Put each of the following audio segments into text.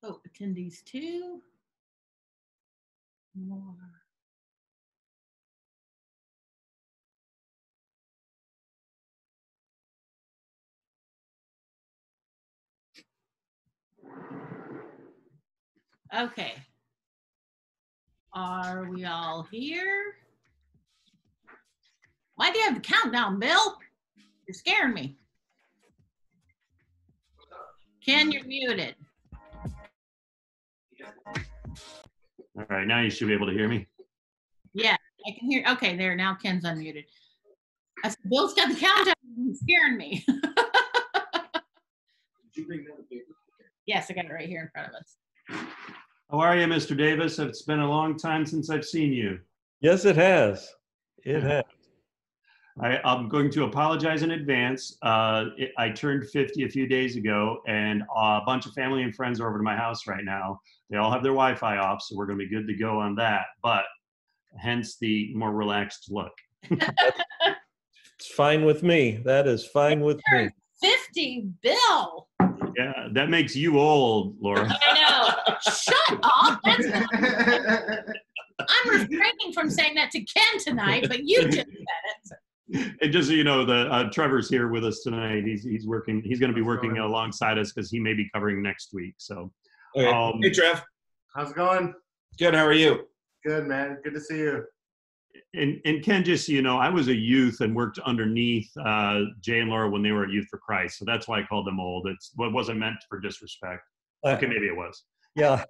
Oh, attendees 2. More. Okay. Are we all here? Why do you have the countdown, Bill? You're scaring me. Ken, you're muted. All right, now you should be able to hear me. Yeah, I can hear. Okay, there. Now Ken's unmuted. I said, Bill's got the countdown. He's scaring me. Did you bring that paper? Yes, I got it right here in front of us. How are you, Mr. Davis? It's been a long time since I've seen you. Yes, it has. It has. I'm going to apologize in advance. I turned 50 a few days ago, and a bunch of family and friends are over to my house right now. They all have their Wi-Fi off, so we're going to be good to go on that, but hence the more relaxed look. It's fine with me. That is fine with me. 50, Bill. Yeah, that makes you old, Laura. I know. Shut up. I'm refraining from saying that to Ken tonight, but you just said it. And just so you know, Trevor's here with us tonight. He's working. He's going to be working alongside us because he may be covering next week. So, Okay. Hey, Trev. How's it going? Good. How are you? Good, man. Good to see you. And Ken, just so you know, I was a youth and worked underneath Jay and Laura when they were at Youth for Christ. So that's why I called them old. It wasn't meant for disrespect. Okay, maybe it was. Yeah.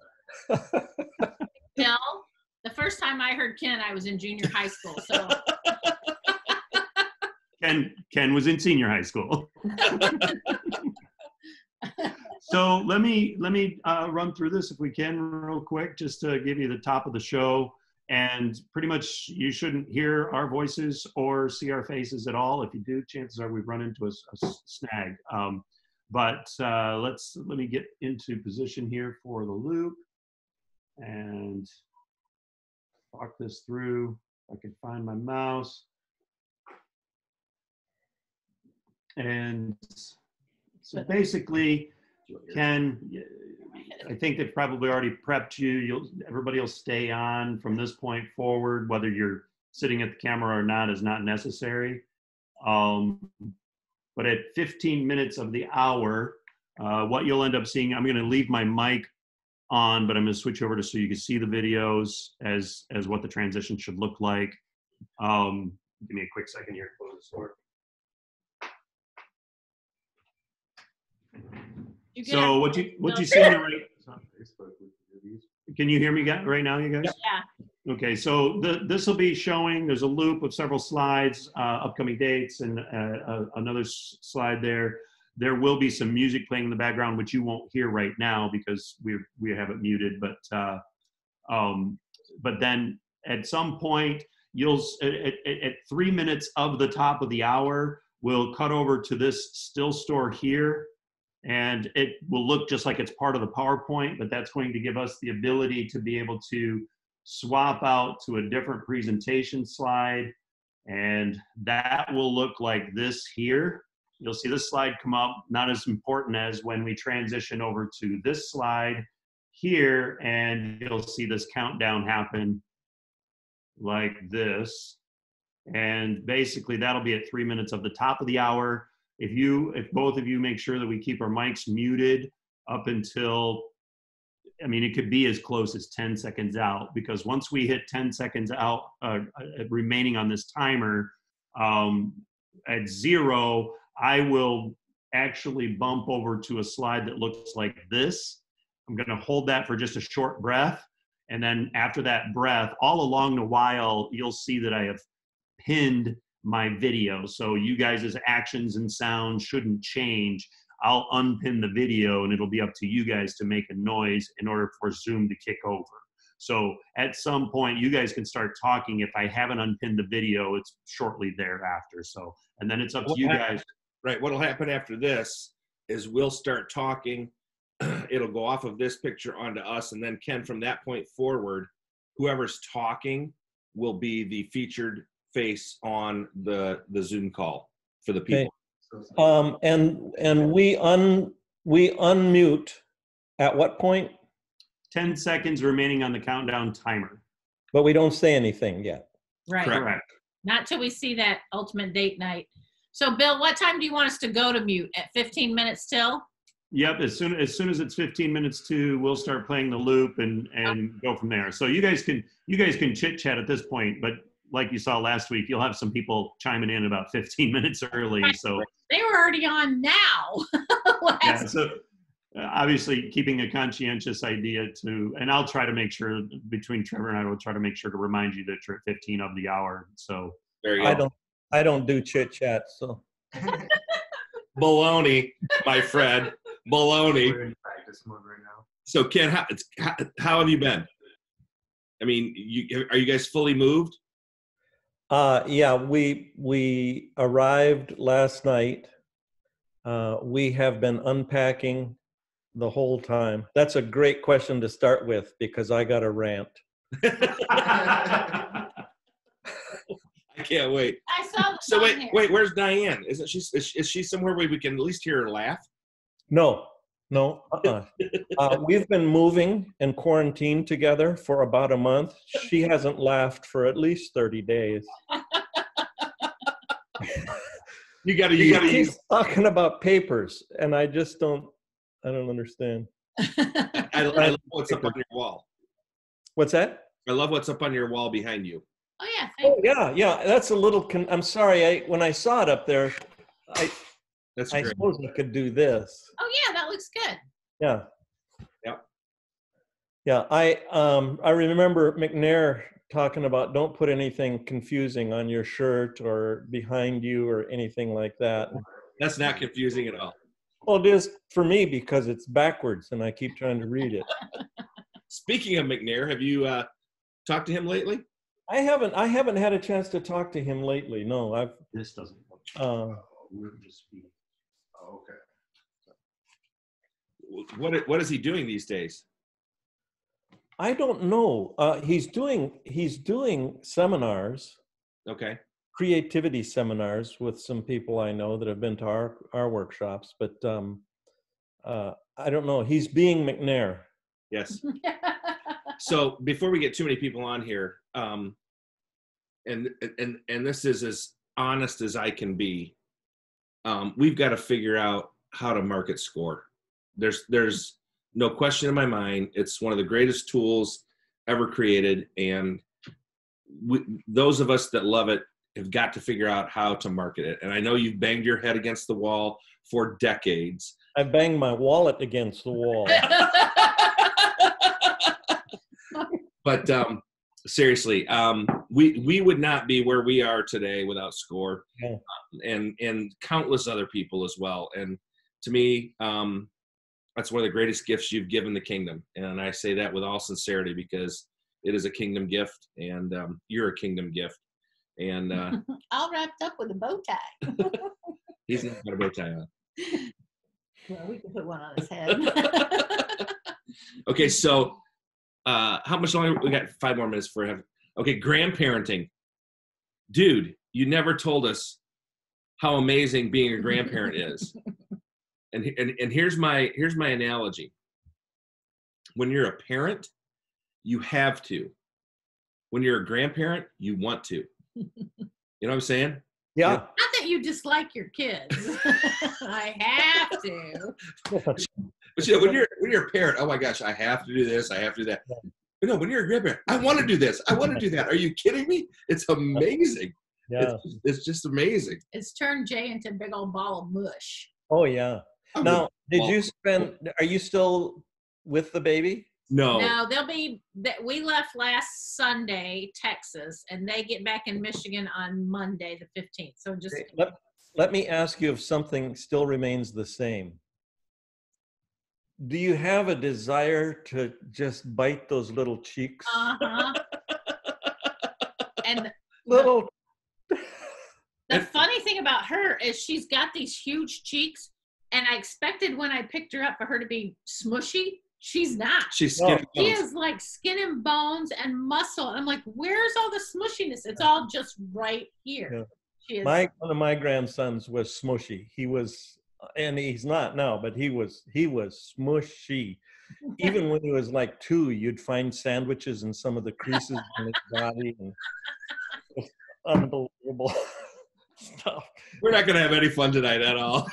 No, the first time I heard Ken, I was in junior high school. So. Ken was in senior high school. So let me run through this if we can real quick, just to give you the top of the show. And pretty much you shouldn't hear our voices or see our faces at all. If you do, chances are we've run into a snag. But let me get into position here for the loop and talk this through. If I can find my mouse. And so basically, Ken, I think they've probably already prepped you. Everybody will stay on from this point forward. Whether you're sitting at the camera or not is not necessary. But at 15 minutes of the hour, what you'll end up seeing, I'm going to leave my mic on, but I'm going to switch over to so you can see the videos as what the transition should look like. Give me a quick second here to close this door. So what you see in the right? Can you hear me right now, you guys? Yeah. Okay, so this will be showing. There's a loop of several slides, upcoming dates, and another slide there. There will be some music playing in the background, which you won't hear right now because we have it muted. But then at some point, at 3 minutes of the top of the hour, we'll cut over to this still store here. And it will look just like it's part of the PowerPoint, but that's going to give us the ability to be able to swap out to a different presentation slide. And that will look like this here. You'll see this slide come up, not as important as when we transition over to this slide here, and you'll see this countdown happen like this. And basically that'll be at 3 minutes of the top of the hour. If both of you make sure that we keep our mics muted up until, I mean, it could be as close as 10 seconds out, because once we hit 10 seconds out remaining on this timer, at 0, I will actually bump over to a slide that looks like this. I'm going to hold that for just a short breath. And then after that breath, all along the while, you'll see that I have pinned my video. So you guys' actions and sounds shouldn't change. I'll unpin the video and it'll be up to you guys to make a noise in order for Zoom to kick over. So at some point you guys can start talking. If I haven't unpinned the video, it's shortly thereafter. So, and then it's up to you guys. Right. What'll happen after this is we'll start talking. It'll go off of this picture onto us. And then Ken, from that point forward, whoever's talking will be the featured face on the Zoom call for the people. Okay. And we unmute at what point? 10 seconds remaining on the countdown timer. But we don't say anything yet. Right. Correct. Not till we see that ultimate date night. So Bill, what time do you want us to go to mute? At 15 minutes till? Yep, as soon as it's 15 minutes to, we'll start playing the loop and go from there. So you guys can chit chat at this point, but like you saw last week, you'll have some people chiming in about 15 minutes early. So they were already on now. yeah, so obviously keeping a conscientious idea to, and I'll try to make sure between Trevor and I will try to make sure to remind you that you're at 15 of the hour. So There you go. I don't do chit chat, so. Baloney, my friend. Baloney. We're in practice mode right now. So Ken, how have you been? I mean, are you guys fully moved? Yeah, we arrived last night. We have been unpacking the whole time. That's a great question to start with because I got a rant. I can't wait. I saw the So sign here. wait, where's Diane? Isn't she? Is she somewhere where we can at least hear her laugh? No. We've been moving and quarantined together for about a month. She hasn't laughed for at least 30 days. You got to She use. keeps talking about papers, and I just don't understand. I love what's up on your wall. What's that? I love what's up on your wall behind you. Oh yeah. Oh, yeah. That's a little. I'm sorry. When I saw it up there, That's I great. suppose I could do this. Oh yeah, that looks good. Yeah. Yep. Yeah. I remember McNair talking about don't put anything confusing on your shirt or behind you or anything like that. That's not confusing at all. Well, it is for me because it's backwards and I keep trying to read it. Speaking of McNair, have you talked to him lately? I haven't had a chance to talk to him lately. No, this doesn't work. We're just speaking. Oh, okay. What is he doing these days? I don't know. He's doing seminars, Okay. creativity seminars with some people I know that have been to our workshops, but I don't know. He's being McNair. Yes. So before we get too many people on here, and this is as honest as I can be, we've got to figure out how to market SCORE. There's no question in my mind. It's one of the greatest tools ever created, and those of us that love it have got to figure out how to market it. And I know you've banged your head against the wall for decades. I banged my wallet against the wall. But seriously, we would not be where we are today without SCORE, Yeah. and countless other people as well. And to me, that's one of the greatest gifts you've given the kingdom. And I say that with all sincerity because it is a kingdom gift, and you're a kingdom gift. And All wrapped up with a bow tie. he's not got a bow tie on. Well, we can put one on his head. Okay, so how much longer? We got 5 more minutes for him. Okay, grandparenting. Dude, you never told us how amazing being a grandparent is. And here's my analogy. When you're a parent, you have to. When you're a grandparent, you want to. You know what I'm saying? Yeah. Not that you dislike your kids. I have to. But you know, when you're a parent, oh my gosh, I have to do this, I have to do that. But no, when you're a grandparent, I want to do this, I want to do that. Are you kidding me? It's amazing. Yeah. It's just amazing. It's turned Jay into a big old ball of mush. Oh, yeah. I Now, would- are you still with the baby? No. No, we left last Sunday, Texas, and they get back in Michigan on Monday, the 15th. So just Let me ask you if something still remains the same. Do you have a desire to just bite those little cheeks? uh-huh. And Little. the funny thing about her is she's got these huge cheeks, and I expected when I picked her up for her to be smushy. She's not. She's skinny She bones. is like skin and bones and muscle. And I'm like, where's all the smushiness? It's all just right here. Yeah. She is. One of my grandsons was smushy. He was and he's not now, but he was smushy. Even when he was like 2, you'd find sandwiches in some of the creases on his body, and just unbelievable stuff. We're not going to have any fun tonight at all.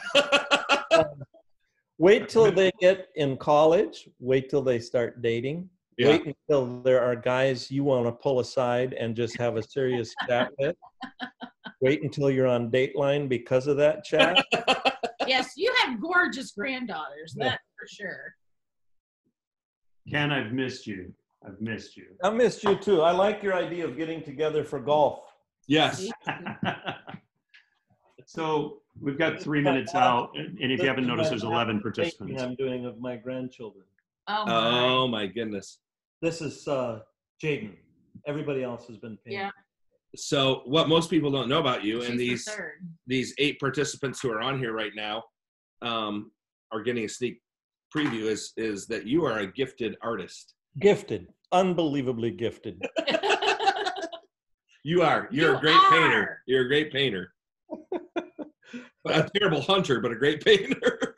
Wait till they get in college. Wait till they start dating. Yeah. Wait until there are guys you want to pull aside and just have a serious chat with. Wait until you're on Dateline because of that chat. Yes, you have gorgeous granddaughters, that's for sure. Ken, I've missed you. I've missed you. I missed you too. I like your idea of getting together for golf. Yes. So we've got 3 minutes out, and if you haven't noticed, there's 11 participants. I'm doing of my grandchildren. Oh my goodness. This is Jaden. Everybody else has been painting. Yeah. So what most people don't know about you, and She's the third. these 8 participants who are on here right now are getting a sneak preview, is that you are a gifted artist. Gifted, unbelievably gifted. You are. You're a great painter. You're a great painter. A terrible hunter, but a great painter.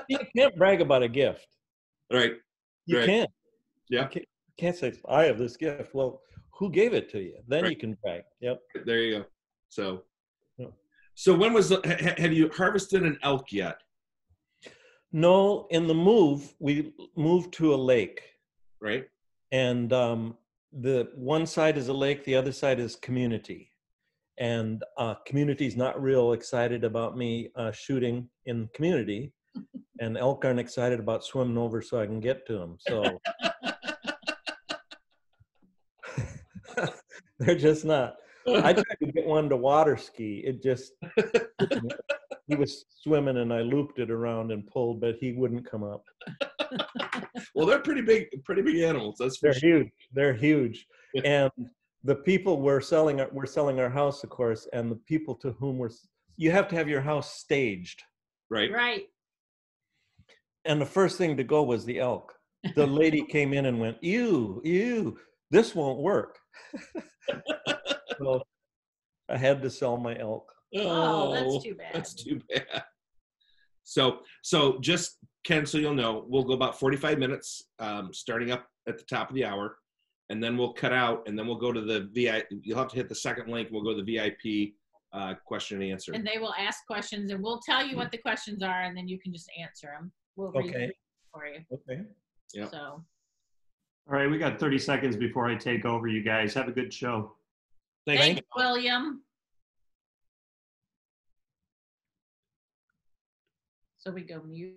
You can't brag about a gift. Right. You Right. can't. Yeah. You can't say, I have this gift. Well, who gave it to you? Then Right. you can brag. Yep. There you go. So, Yeah. so when was have you harvested an elk yet? No, in the move, we moved to a lake. Right. And the one side is a lake, the other side is community. And community's not real excited about me shooting in community. And elk aren't excited about swimming over so I can get to them. So they're just not. I tried to get one to water ski. It just, he was swimming and I looped it around and pulled, but he wouldn't come up. Well, they're pretty big animals. That's for They're sure. huge. They're huge. And the people we're selling our house, of course, and the people to whom you have to have your house staged. Right. Right. And the first thing to go was the elk. The lady came in and went, ew, this won't work. So I had to sell my elk. Oh, that's too bad. That's too bad. So just, Ken, so you'll know, we'll go about 45 minutes, starting up at the top of the hour, and then we'll cut out, and then we'll go to the VIP. You'll have to hit the second link. We'll go to the VIP question and answer. And they will ask questions, and we'll tell you what the questions are, and then you can just answer them. We'll read them for you. Okay. Yep. So. All right, we got 30 seconds before I take over, you guys. Have a good show. Thanks, William. So we go mute.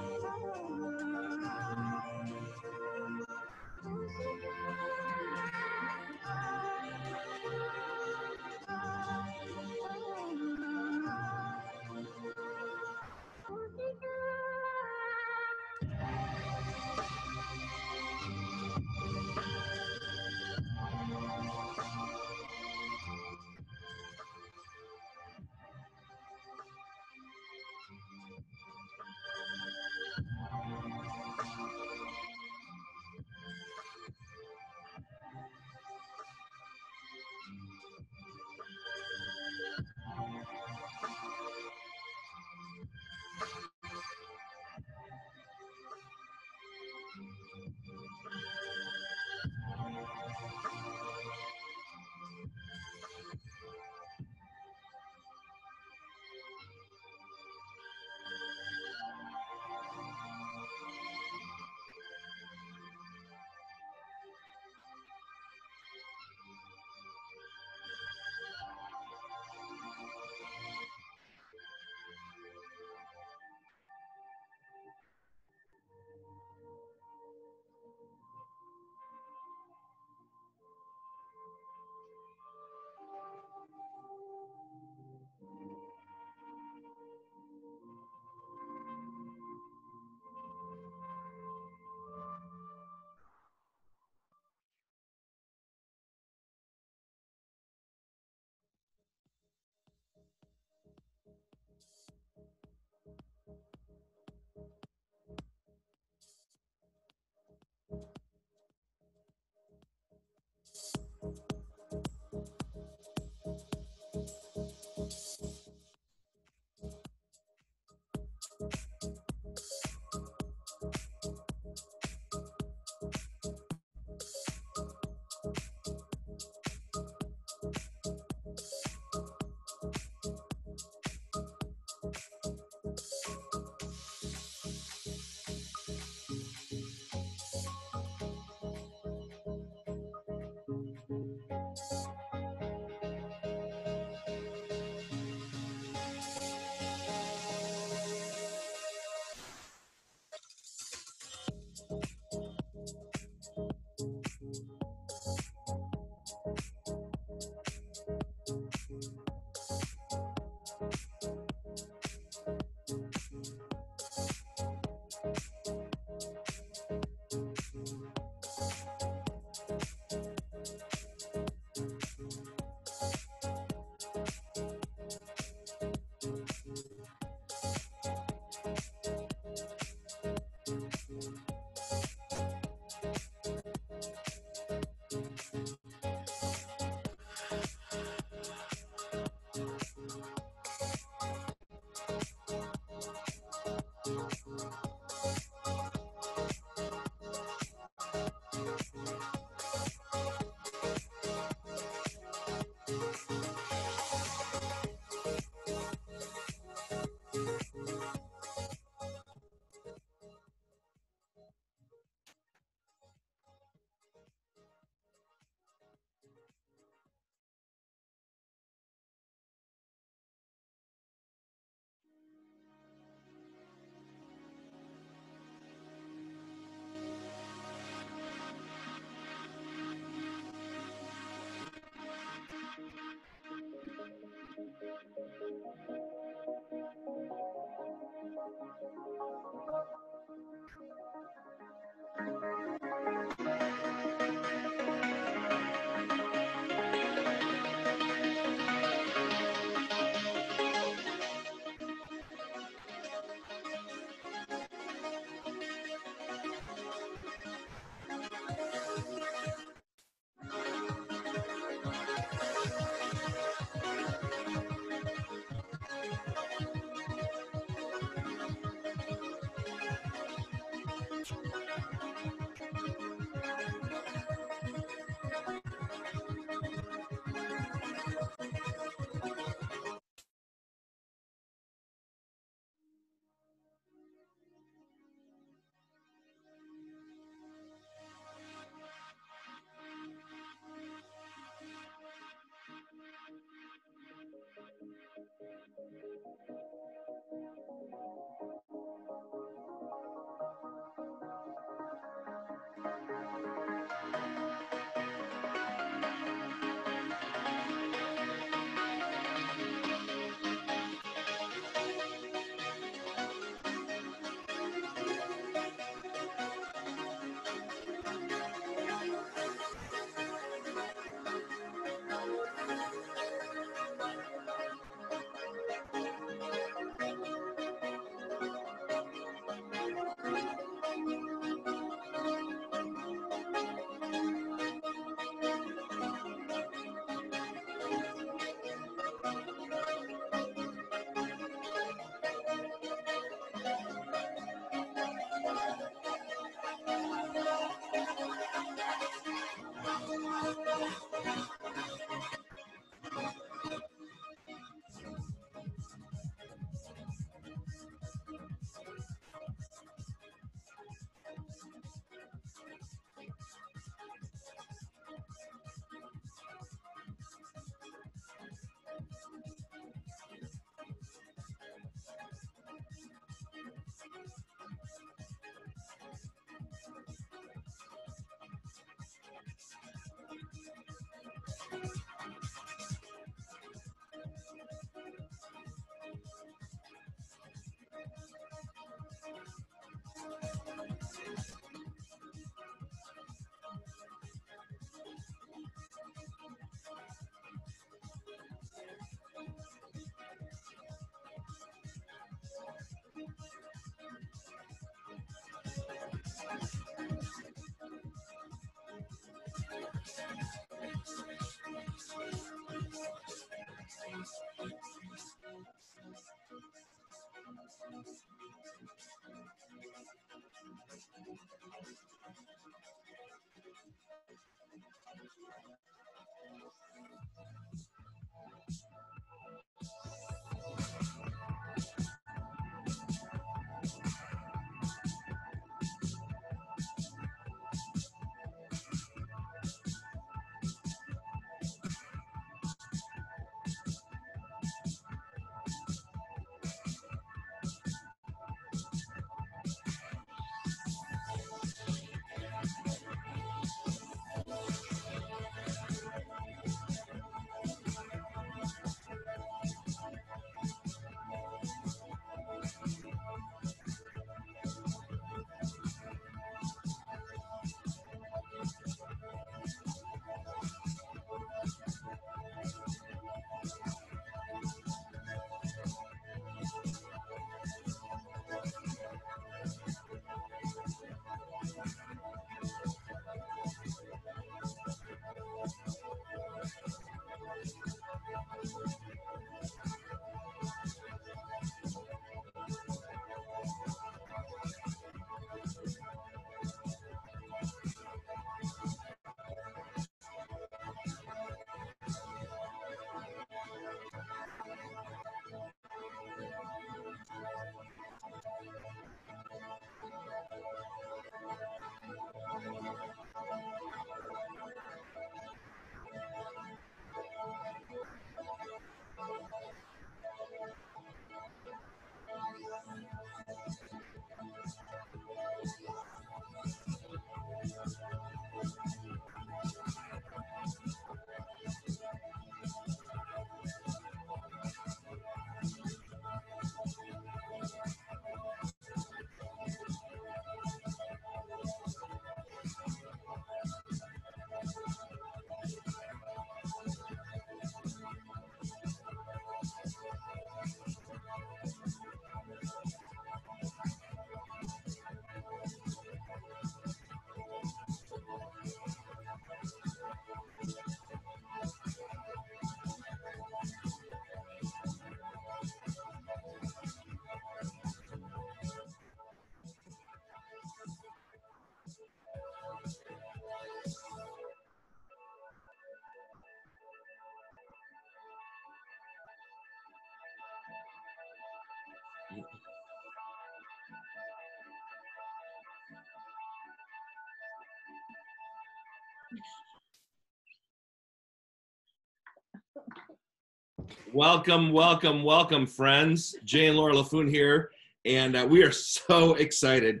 Welcome, welcome, welcome, friends. Jay and Laura LaFoon here, and we are so excited.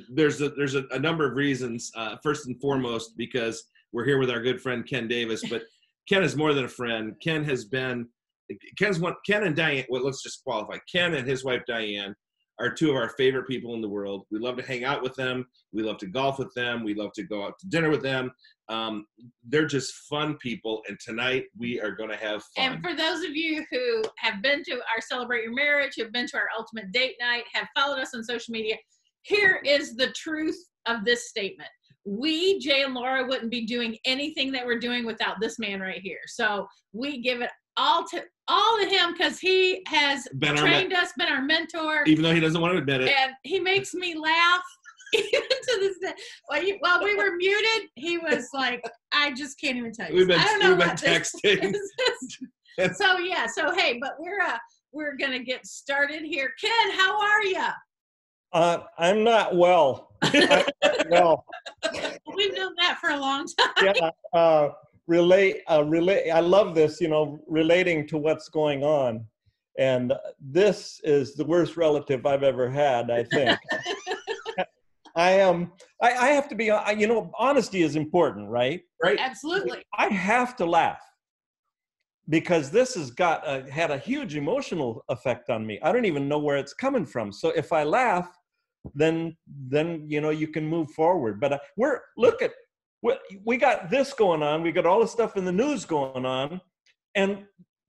There's a number of reasons. First and foremost, because we're here with our good friend Ken Davis, but Ken is more than a friend. Ken and Diane. Well, let's just qualify. Ken and his wife Diane are two of our favorite people in the world. We love to hang out with them. We love to golf with them. We love to go out to dinner with them. They're just fun people, and tonight we are going to have fun. And for those of you who have been to our Celebrate Your Marriage, have been to our Ultimate Date Night, have followed us on social media, here is the truth of this statement. We, Jay and Laura, wouldn't be doing anything that we're doing without this man right here. So we give it all to him because he has trained us, been our mentor. Even though he doesn't want to admit it. And he makes me laugh. Even to this day. While we were muted, he was like, I just can't even tell you. I don't know what texting. So hey, but we're gonna get started here. Ken, how are you? I'm not well. Well, we've known that for a long time. Yeah, relate. I love this, relating to what's going on. And this is the worst relative I've ever had, I think. I have to be, honesty is important, right? Right. Absolutely. I have to laugh because this has had a huge emotional effect on me. I don't even know where it's coming from. So if I laugh, then you can move forward. But we got this going on. We got all the stuff in the news going on. And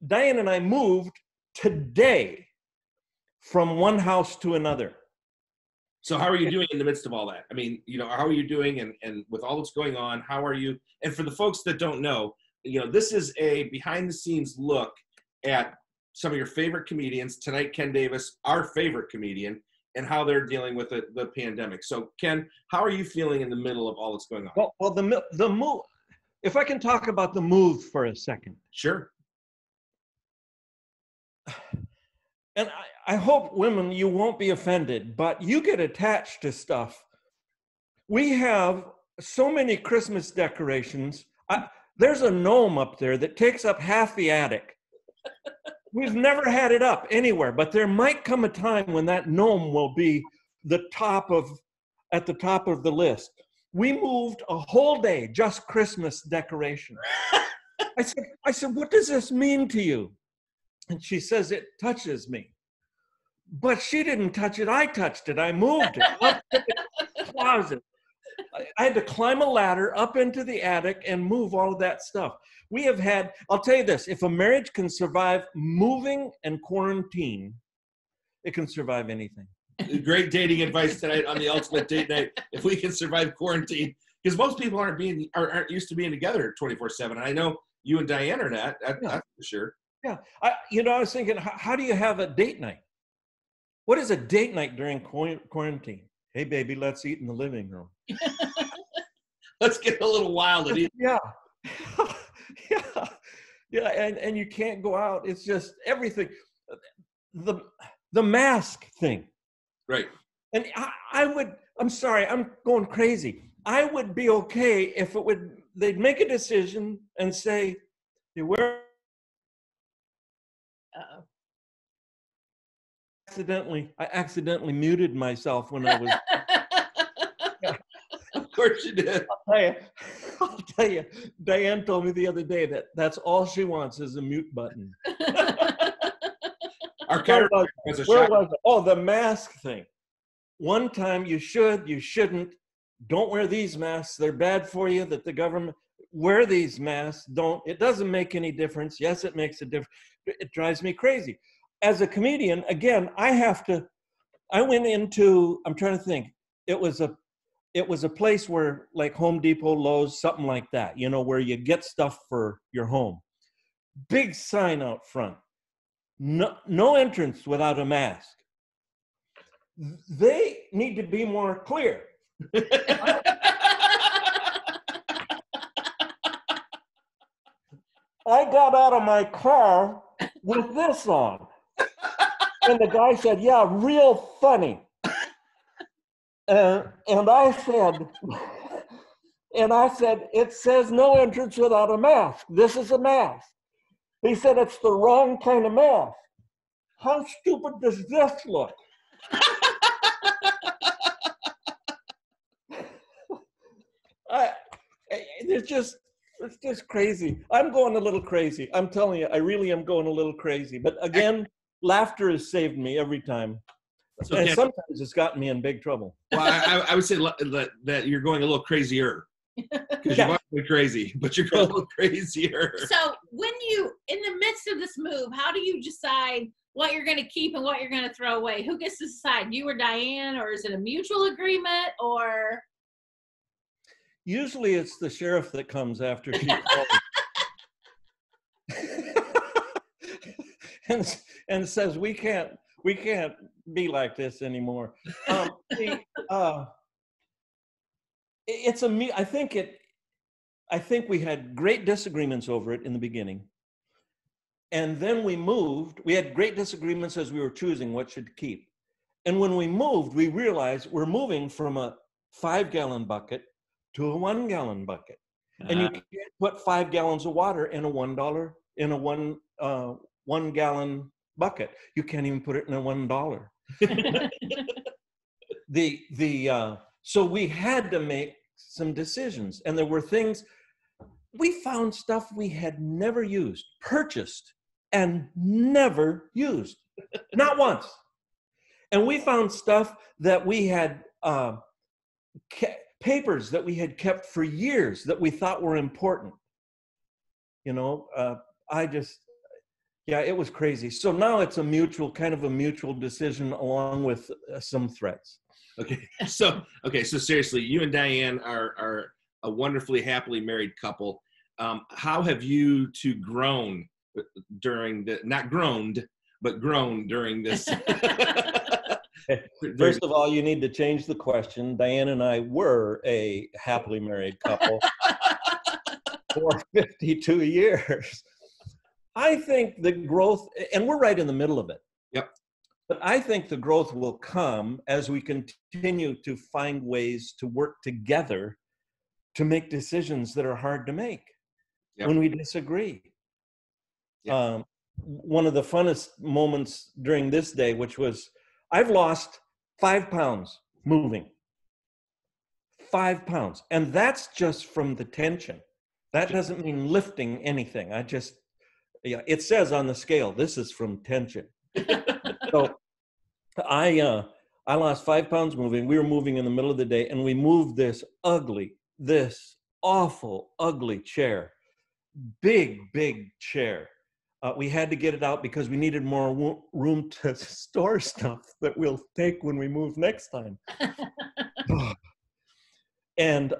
Diane and I moved today from one house to another. So how are you doing in the midst of all that? I mean, how are you doing? And with all that's going on, how are you? And for the folks that don't know, this is a behind the scenes look at some of your favorite comedians tonight. Ken Davis, our favorite comedian, and how they're dealing with the pandemic. So, Ken, how are you feeling in the middle of all that's going on? Well, the move. If I can talk about the move for a second. Sure. And I hope, women, you won't be offended, but you get attached to stuff. We have so many Christmas decorations. There's a gnome up there that takes up half the attic. We've never had it up anywhere, but there might come a time when that gnome will be at the top of the list. We moved a whole day, just Christmas decoration. I said, what does this mean to you? And she says, it touches me. But she didn't touch it, I touched it. I moved it up to the closet. I had to climb a ladder up into the attic and move all of that stuff. We have had, I'll tell you this, if a marriage can survive moving and quarantine, it can survive anything. Great dating advice tonight on the Ultimate Date Night. If we can survive quarantine, because most people aren't used to being together 24/7. And I know you and Diane are not. That's for sure. Yeah, I was thinking, how do you have a date night? What is a date night during quarantine? Hey, baby, let's eat in the living room. Let's get a little wild and eat. Yeah. Yeah, and you can't go out. It's just everything. The mask thing. Right. And I'm sorry, I'm going crazy. I would be okay if they'd make a decision and say, hey, wear. I accidentally muted myself when I was. Of course you did. I'll tell you, Diane told me the other day that that's all she wants is a mute button. Our chiropractor was a Where was it? Oh, the mask thing. One time you shouldn't. Don't wear these masks. They're bad for you. That the government wear these masks. Don't. It doesn't make any difference. Yes, it makes a difference. It drives me crazy. As a comedian, again, I went into, I'm trying to think. It was a place where, like Home Depot, Lowe's, something like that, where you get stuff for your home. Big sign out front. No entrance without a mask. They need to be more clear. I got out of my car with this on. And the guy said, yeah, real funny. And I said, it says no entrance without a mask. This is a mask. He said, it's the wrong kind of mask. How stupid does this look? It's just crazy. I'm going a little crazy. I'm telling you, I really am going a little crazy. But again, laughter has saved me every time. So and sometimes it's gotten me in big trouble. Well, I would say that you're going a little crazier. Because you're going crazy, but you're going a little crazier. So when in the midst of this move, how do you decide what you're going to keep and what you're going to throw away? Who gets to decide? You or Diane, or is it a mutual agreement, or? Usually it's the sheriff that comes after she calls. and says, we can't be like this anymore. I think we had great disagreements over it in the beginning. And then we moved. We had great disagreements as we were choosing what should keep. And when we moved, we realized we're moving from a 5-gallon bucket to a 1-gallon bucket. And you can't put 5 gallons of water in a $1 in a 1 gallon bucket. You can't even put it in a $1. So we had to make some decisions, and there were things. We found stuff we had never used, purchased, and never used, not once. And we found stuff that we had, papers that we had kept for years that we thought were important. It was crazy. So now it's a mutual decision along with some threats. Okay. So seriously, you and Diane are a wonderfully happily married couple. How have you two grown during the, not groaned, but grown during this. First of all, you need to change the question. Diane and I were a happily married couple for 52 years. I think the growth, and we're right in the middle of it. Yep. But I think the growth will come as we continue to find ways to work together to make decisions that are hard to make when we disagree. Yep. One of the funnest moments during this day, which was, I've lost 5 pounds moving. 5 pounds. And that's just from the tension. That doesn't mean lifting anything. It says on the scale, this is from tension. So I lost 5 pounds moving. We were moving in the middle of the day, and we moved this awful, ugly chair. Big chair. We had to get it out because we needed more room to store stuff that we'll take when we move next time. And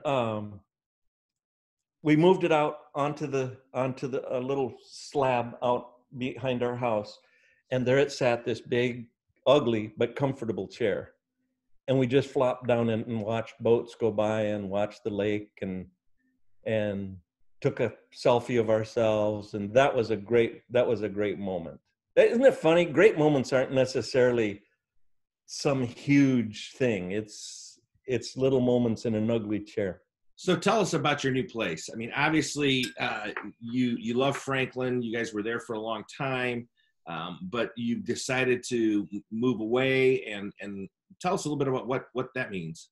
we moved it out onto a little slab out behind our house, and there it sat, this big, ugly but comfortable chair. And we just flopped down and watched boats go by and watched the lake and took a selfie of ourselves, and that was a great moment. Isn't it funny? Great moments aren't necessarily some huge thing. It's little moments in an ugly chair. So tell us about your new place. I mean, obviously, you love Franklin. You guys were there for a long time, but you decided to move away. And tell us a little bit about what that means.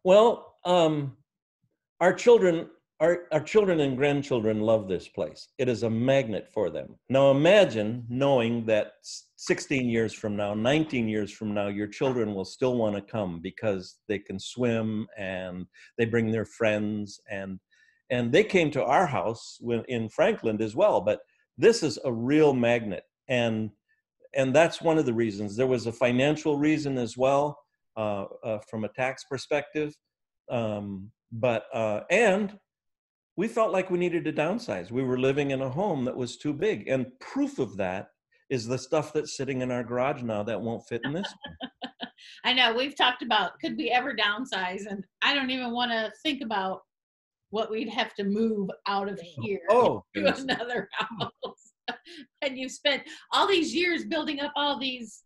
Well, our children and grandchildren love this place. It is a magnet for them. Now imagine knowing that 16 years from now, 19 years from now, your children will still want to come because they can swim and they bring their friends, and they came to our house in Franklin as well. But this is a real magnet, and that's one of the reasons. There was a financial reason as well, from a tax perspective, and we felt like we needed to downsize. We were living in a home that was too big. And proof of that is the stuff that's sitting in our garage now that won't fit in this one. I know, we've talked about, could we ever downsize? And I don't even want to think about what we'd have to move out of here to another house. And you've spent all these years building up all these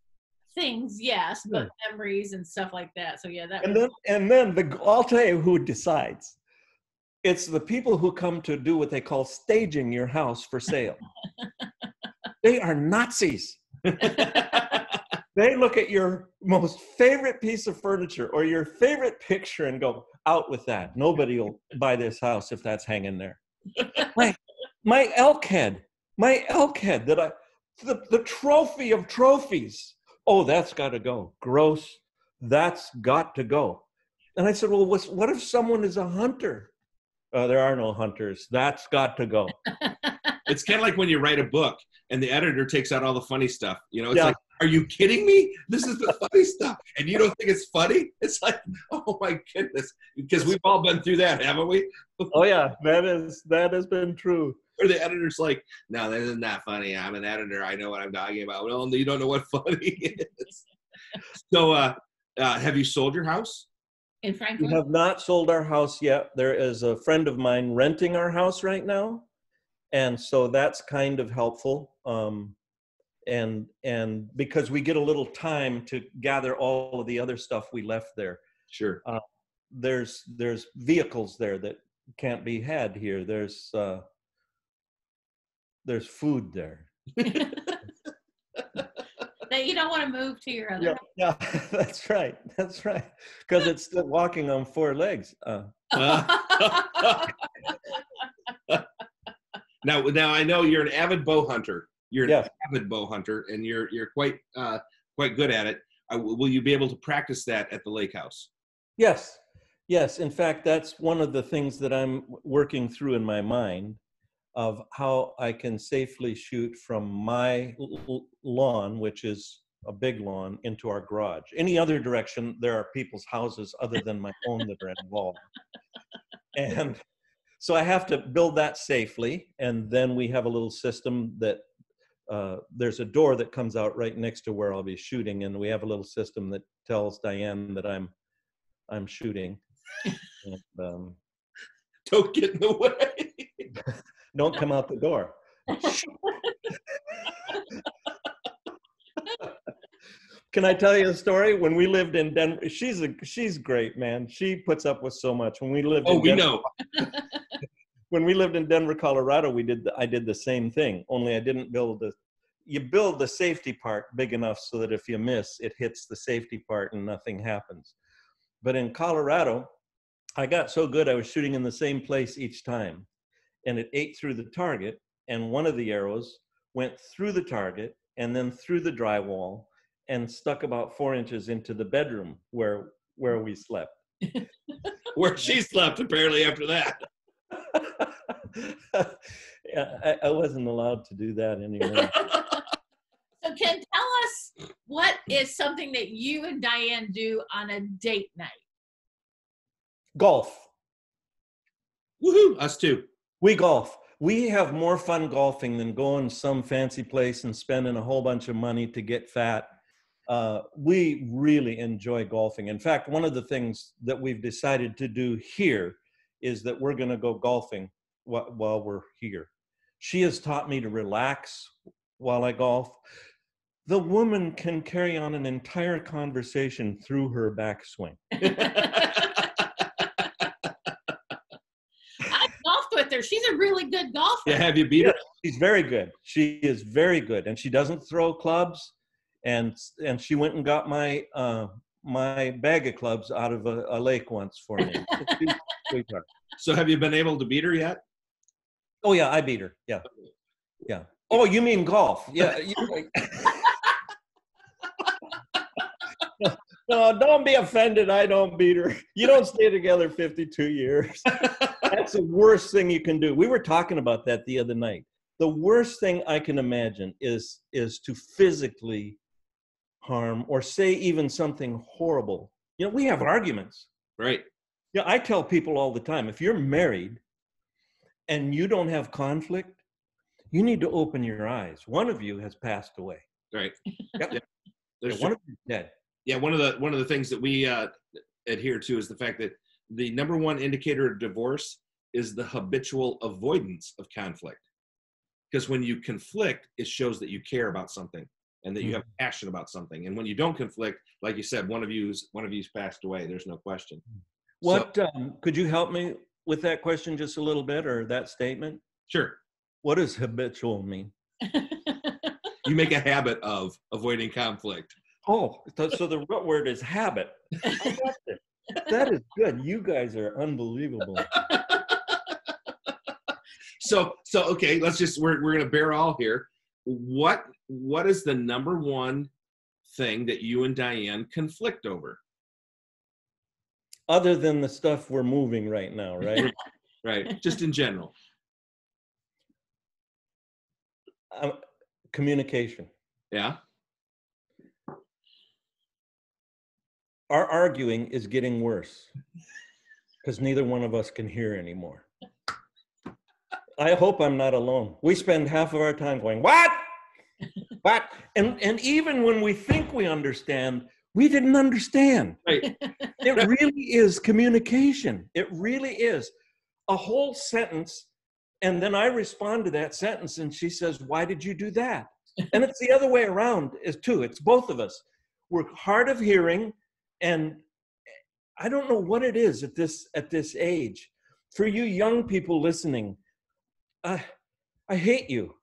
things, yes, but memories and stuff like that. So yeah, that. And then I'll tell you who decides. It's the people who come to do what they call staging your house for sale. They are Nazis. They look at your most favorite piece of furniture or your favorite picture and go, out with that. Nobody will buy this house if that's hanging there. My elk head, the trophy of trophies. Oh, that's got to go. Gross. That's got to go. And I said, well, what if someone is a hunter? There are no hunters. That's got to go. It's kind of like when you write a book and the editor takes out all the funny stuff. You know, it's like, are you kidding me? This is the funny stuff. And you don't think it's funny? It's like, oh my goodness. Because we've all been through that, haven't we? Oh yeah, that has been true. Or the editor's like, no, that isn't that funny. I'm an editor. I know what I'm talking about. Well, you don't know what funny is. So have you sold your house? In Franklin? We have not sold our house yet. There is a friend of mine renting our house right now. And so that's kind of helpful. And because we get a little time to gather all of the other stuff we left there. Sure. There's vehicles there that can't be had here. There's food there. That you don't want to move to your other. Yeah, that's right. Because it's still walking on 4 legs. Now I know you're an avid bow hunter. You're an Yes. avid bow hunter, and you're quite good at it. Will you be able to practice that at the lake house? Yes. In fact, that's one of the things that I'm working through in my mind, of how I can safely shoot from my lawn, which is a big lawn, into our garage. Any other direction, there are people's houses other than my own that are involved. And So I have to build that safely. And then we have a little system that there's a door that comes out right next to where I'll be shooting. And we have a little system that tells Diane that I'm shooting. And, Don't get in the way. don't come out the door. Can I tell you a story? When we lived in Denver, she's great, man. She puts up with so much. When we lived in Denver, know. When we lived in Denver, Colorado, I did the same thing. Only I didn't you build the safety part big enough so that if you miss, it hits the safety part and nothing happens. But in Colorado, I got so good I was shooting in the same place each time, and it ate through the target. And one of the arrows went through the target and then through the drywall and stuck about 4 inches into the bedroom where we slept. Where she slept, apparently, after that. Yeah, I wasn't allowed to do that anymore. So Ken, tell us, what is something that you and Diane do on a date night? Golf. Woohoo! Us too. We golf. We have more fun golfing than going some fancy place and spending a whole bunch of money to get fat. We really enjoy golfing. In fact, one of the things that we've decided to do here is that we're going to go golfing while we're here. She has taught me to relax while I golf. The woman can carry on an entire conversation through her backswing. I golfed with her. She's a really good golfer. Yeah, have you beat her? She's very good. She is very good, and she doesn't throw clubs. And she went and got my my bag of clubs out of a lake once for me. Sweetheart. So have you been able to beat her yet? Oh yeah, I beat her. Yeah, yeah. Oh, you mean golf? Yeah. No, don't be offended. I don't beat her. You don't stay together 52 years. That's the worst thing you can do. We were talking about that the other night. The worst thing I can imagine is to physically harm or say even something horrible. You know, we have arguments. Right. Yeah, I tell people all the time, if you're married and you don't have conflict, you need to open your eyes. One of you has passed away. Right. Yep. There's One of you is dead. Yeah, one of the things that we adhere to is the fact that the number one indicator of divorce is the habitual avoidance of conflict. Because when you conflict, it shows that you care about something and that you have passion about something. And when you don't conflict, like you said, one of you's passed away. There's no question. What could you help me with that question just a little bit, or that statement? Sure. What does habitual mean? You make a habit of avoiding conflict. Oh, so the root word is habit. That is good. You guys are unbelievable. So okay, we're gonna bear all here. What is the number one thing that you and Diane conflict over? Other than the stuff we're moving right now, right? Right. Just in general. Communication. Yeah. Our arguing is getting worse because neither one of us can hear anymore. I hope I'm not alone. We spend half of our time going, what? What? And even when we think we understand, we didn't understand. Right. It really is communication. It really is. A whole sentence, and then I respond to that sentence, and she says, why did you do that? And it's the other way around, too. It's both of us. We're hard of hearing, and I don't know what it is at this age. For you young people listening, I hate you.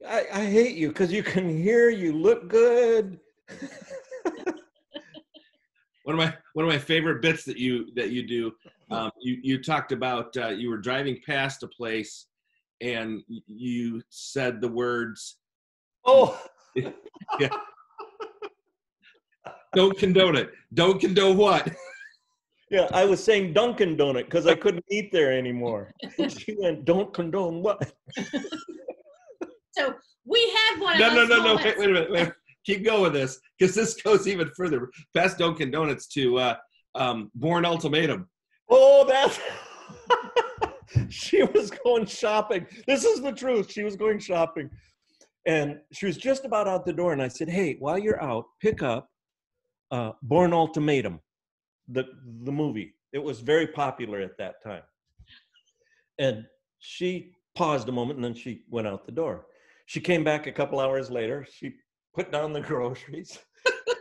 I hate you because you can hear, you look good. One of my favorite bits that you do, you talked about you were driving past a place and you said the words, oh yeah. Don't condone it. Don't condone what? Yeah, I was saying Dunkin' Donut because I couldn't eat there anymore. She went, don't condone what? So we had one of No. those Wait a minute. Keep going with this because this goes even further past Dunkin' Donuts to Born Ultimatum. Oh, that's she was going shopping. This is the truth. She was going shopping. And she was just about out the door. And I said, hey, while you're out, pick up Born Ultimatum, the movie. It was very popular at that time. And she paused a moment and then she went out the door. She came back a couple hours later. She put down the groceries.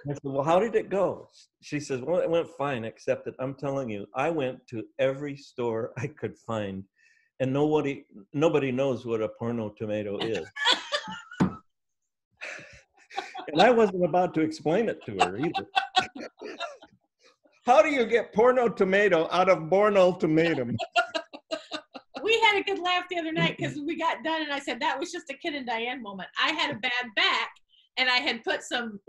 I said, well, how did it go? She says, well, it went fine, except that I'm telling you, I went to every store I could find, and nobody knows what a porno tomato is. And I wasn't about to explain it to her either. How do you get porno tomato out of Born Ultimatum? We had a good laugh the other night because we got done and I said, that was just a Ken and Diane moment. I had a bad back and I had put some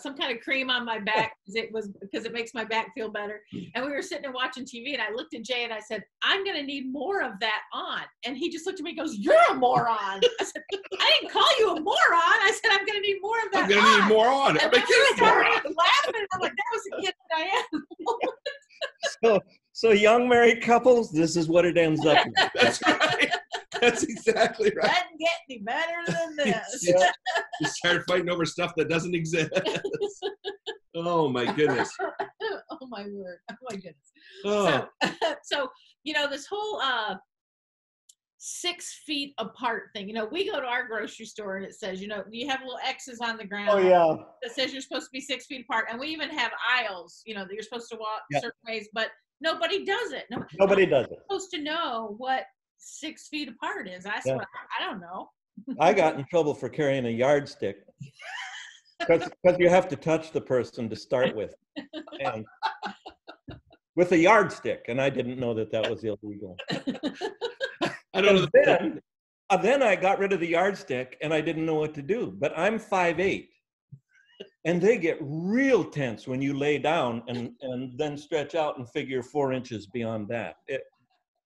some kind of cream on my back because it makes my back feel better. And we were sitting there watching TV and I looked at Jay and I said, I'm going to need more of that on. And he just looked at me and goes, you're a moron. I said, I didn't call you a moron. I said, I'm going to need more of that I'm going to need more on. And then we started laughing and I'm like, that was a Ken and Diane. So young married couples, this is what it ends up with. That's right. That's exactly right. Doesn't get any better than this. You start fighting over stuff that doesn't exist. Oh my goodness. Oh my word. Oh my goodness. Oh. So this whole 6 feet apart thing. We go to our grocery store and it says, you have little X's on the ground. Oh yeah. That says you're supposed to be 6 feet apart, and we even have aisles. That you're supposed to walk certain ways, but nobody does it. Nobody does it. Supposed to know what 6 feet apart is. I don't know. I got in trouble for carrying a yardstick because you have to touch the person to start with, and with a yardstick, and I didn't know that was illegal. I don't know. Then I got rid of the yardstick, and I didn't know what to do. But I'm 5'8", and they get real tense when you lay down and then stretch out and figure 4 inches beyond that.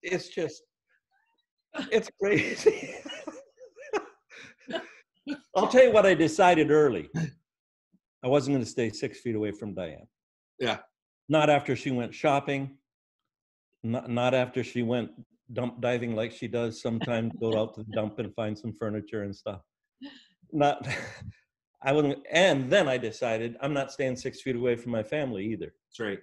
It's crazy. I'll tell you what I decided early. I wasn't going to stay 6 feet away from Diane. Yeah. Not after she went shopping. Not after she went dump diving like she does sometimes, go out to the dump and find some furniture and stuff. I wouldn't. And then I decided I'm not staying 6 feet away from my family either. That's right.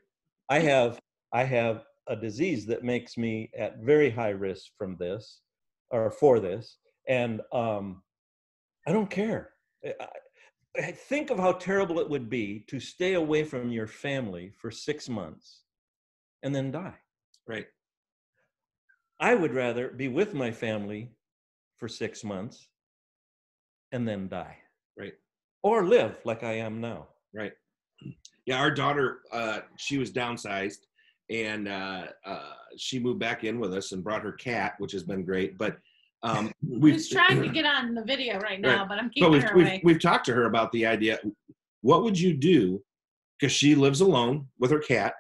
I have a disease that makes me at very high risk from this, or for this, and I don't care. I think of how terrible it would be to stay away from your family for 6 months and then die. Right. I would rather be with my family for 6 months and then die. Right. Or live like I am now. Right. Yeah, our daughter, she was downsized, and she moved back in with us and brought her cat, which has been great. But who's trying to get on the video right now, but I'm keeping her away. We've talked to her about the idea. What would you do? Because she lives alone with her cat.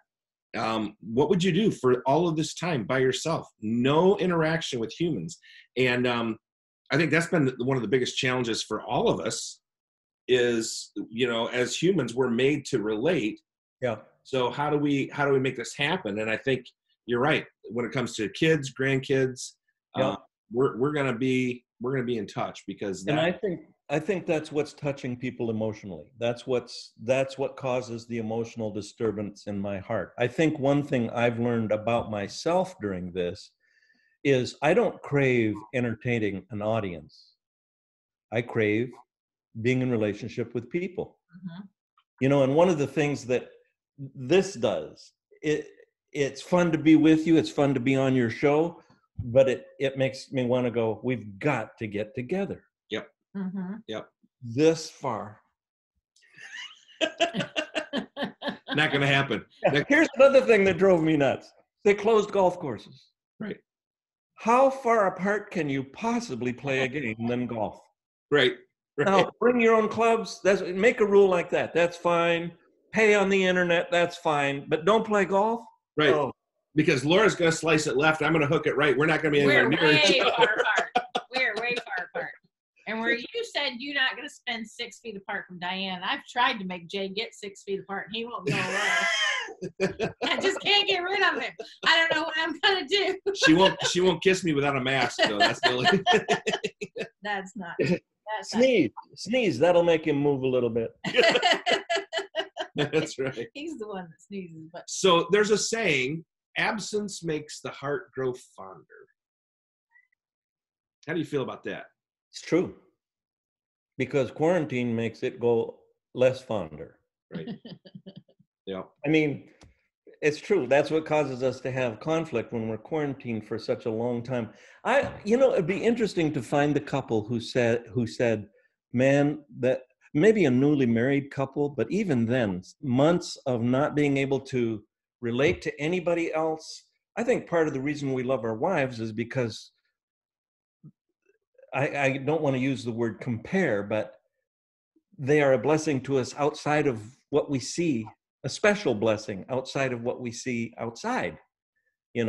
What would you do for all of this time by yourself? No interaction with humans. And I think that's been one of the biggest challenges for all of us is, as humans, we're made to relate. Yeah. So how do we make this happen? And I think you're right. When it comes to kids, grandkids, we're gonna be in touch because that. And I think that's what's touching people emotionally. That's what causes the emotional disturbance in my heart. I think one thing I've learned about myself during this is I don't crave entertaining an audience. I crave being in relationship with people. Mm-hmm. And one of the things that this does, it's fun to be with you. It's fun to be on your show, but it makes me want to go, we've got to get together. Yep. Mm-hmm. Yep. This far. Not going to happen. Yeah. Here's another thing that drove me nuts. They closed golf courses. Right. How far apart can you possibly play a game than golf? Right. Now, bring your own clubs. Make a rule like that. That's fine. Pay on the internet. That's fine. But don't play golf. Right. Oh. Because Laura's going to slice it left. I'm going to hook it right. We're not going to be anywhere near each other. We're way far apart. And where you said you're not going to spend 6 feet apart from Diane, I've tried to make Jay get 6 feet apart, and he won't go away. I just can't can't get rid of him. I don't know what I'm gonna do. She won't kiss me without a mask though. That's the only That's not. Sneeze. That'll make him move a little bit. That's right. He's the one that sneezes. But So there's a saying, absence makes the heart grow fonder. How do you feel about that? It's true. Because quarantine makes it go less fonder. Right. Yeah. I mean, it's true. That's what causes us to have conflict when we're quarantined for such a long time. It'd be interesting to find the couple who said, man, that maybe a newly married couple, but even then, months of not being able to relate to anybody else. I think part of the reason we love our wives is because I don't want to use the word compare, but they are a blessing to us outside of what we see, a special blessing outside of what we see outside. I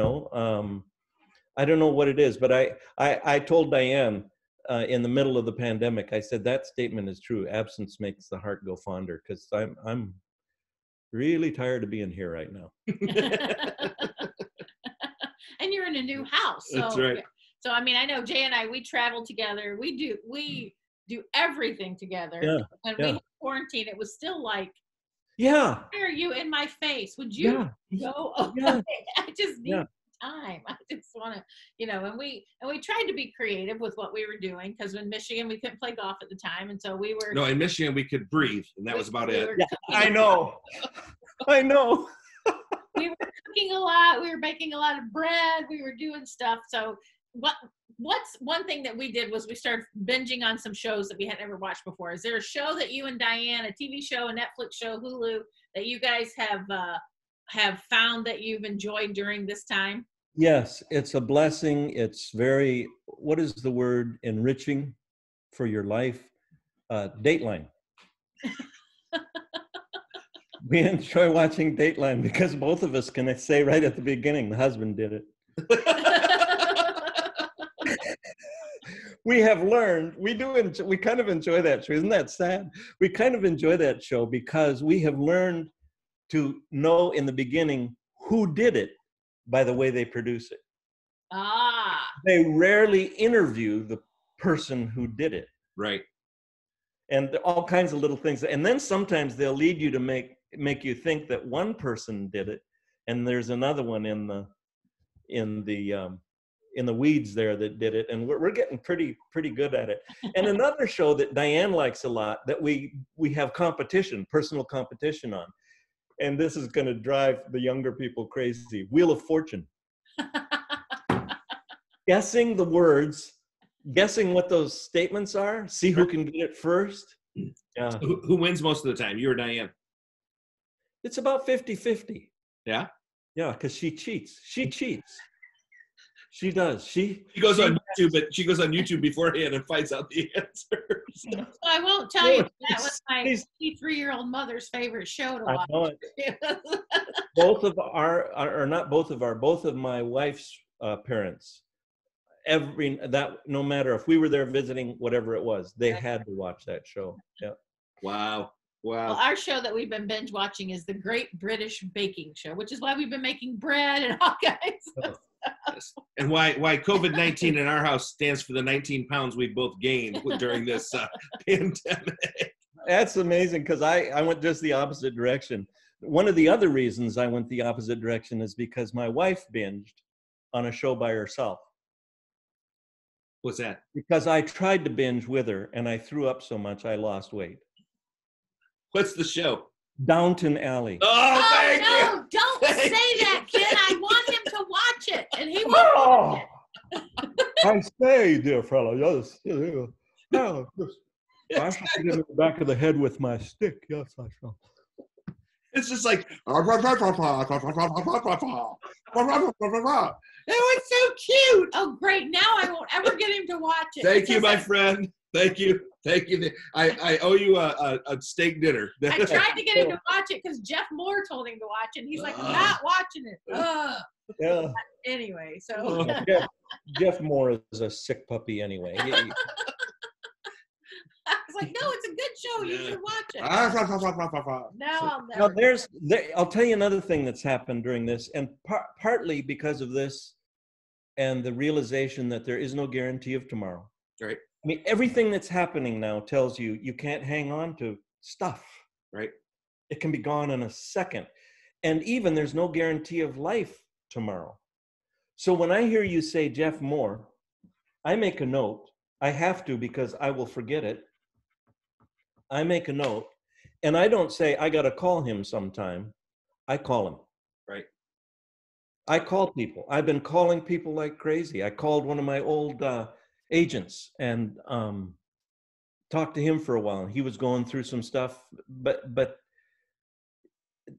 don't know what it is, but I told Diane in the middle of the pandemic, I said, that statement is true. Absence makes the heart go fonder, because I'm really tired of being here right now. and you're in a new house. So, That's right. So, I mean, I know Jay and I, we travel together. We do everything together. Yeah, When yeah. we had quarantine, it was still like, Yeah. why are you in my face? Would you go away? Yeah. I just need time. I just want to, and we tried to be creative with what we were doing, because in Michigan we couldn't play golf at the time, and so we were. No, in Michigan we could breathe, and that was about it. Were I know. I know. We were cooking a lot. We were baking a lot of bread. We were doing stuff. So what's one thing that we did was we started binging on some shows that we had never watched before. Is there a show that you and Diane, a TV show, a Netflix show, Hulu, that you guys have found that you've enjoyed during this time? Yes, it's a blessing. It's very, what is the word, enriching for your life? Dateline. We enjoy watching Dateline because both of us can say right at the beginning, the husband did it. We have learned, we kind of enjoy that show. Isn't that sad? We kind of enjoy that show because we have learned to know in the beginning who did it by the way they produce it. Ah. They rarely interview the person who did it. Right. And all kinds of little things. And then sometimes they'll lead you to make you think that one person did it, and there's another one in the weeds there that did it, and we're getting pretty good at it. And another show that Diane likes a lot that we have personal competition on, and this is going to drive the younger people crazy, Wheel of Fortune. Guessing the words, guessing what those statements are, see who can get it first. Yeah. Who wins most of the time, you or Diane? It's about 50-50. Yeah? Yeah, because she cheats. She does. She goes on YouTube, but she goes on YouTube beforehand and finds out the answers. So I won't tell you that was my 53-year-old mother's favorite show to watch. I know it. Both of my wife's parents, no matter if we were there visiting, whatever it was, they had to watch that show. Yeah. Wow. Well, our show that we've been binge watching is the Great British Baking Show, which is why we've been making bread and all kinds of Yes. And why COVID-19 in our house stands for the 19 pounds we've both gained during this pandemic. That's amazing, because I went just the opposite direction. One of the other reasons I went the opposite direction is because my wife binged on a show by herself. What's that? Because I tried to binge with her, and I threw up so much I lost weight. What's the show? Downton Alley. Oh, thank you. Don't say that, kid. I want him to watch it, and he won't. Oh, I say, dear fellow, yes, no, I shot him in the back of the head with my stick. Yes, I shall. It's just like, it was so cute. Oh, great. Now I won't ever get him to watch it. Thank you, my friend. Thank you. I owe you a steak dinner. I tried to get him to watch it because Jeff Moore told him to watch it, and he's like, I'm not watching it. Yeah. Anyway, so. Jeff Moore is a sick puppy anyway. was like, no, it's a good show. You Yeah. should watch it. So- Now I'll Now, never. I'll tell you another thing that's happened during this, and partly because of this and the realization that there is no guarantee of tomorrow. Right. I mean, everything that's happening now tells you you can't hang on to stuff. Right. It can be gone in a second. And even there's no guarantee of life tomorrow. So when I hear you say Jeff Moore, I make a note. I have to because I will forget it. I make a note, and I don't say I got to call him sometime. I call him. Right. I call people. I've been calling people like crazy. I called one of my old agents and talked to him for a while. He was going through some stuff, but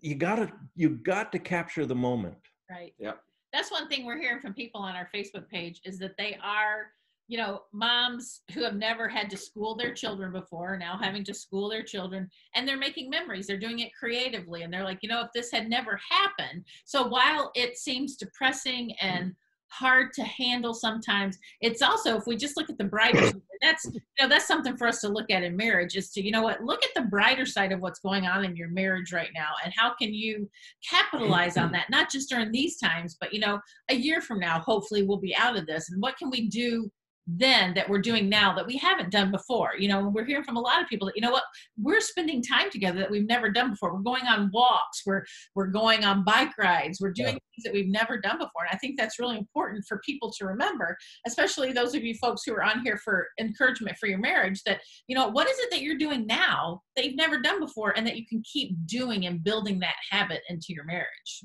you got to capture the moment. Right. Yeah. That's one thing we're hearing from people on our Facebook page is that they are, you know, moms who have never had to school their children before, now having to school their children, and they're making memories. They're doing it creatively. And they're like, you know, if this had never happened. So while it seems depressing and hard to handle sometimes, it's also, if we just look at the brighter side, that's, you know, that's something for us to look at in marriage is to, you know what, look at the brighter side of what's going on in your marriage right now. And how can you capitalize on that? Not just during these times, but, you know, a year from now, hopefully we'll be out of this. And what can we do then that we're doing now that we haven't done before? You know, we're hearing from a lot of people that, you know what, we're spending time together that we've never done before. We're going on walks, we're going on bike rides, we're doing things that we've never done before. And I think that's really important for people to remember, especially those of you folks who are on here for encouragement for your marriage, that, you know, what is it that you're doing now that you've never done before and that you can keep doing and building that habit into your marriage?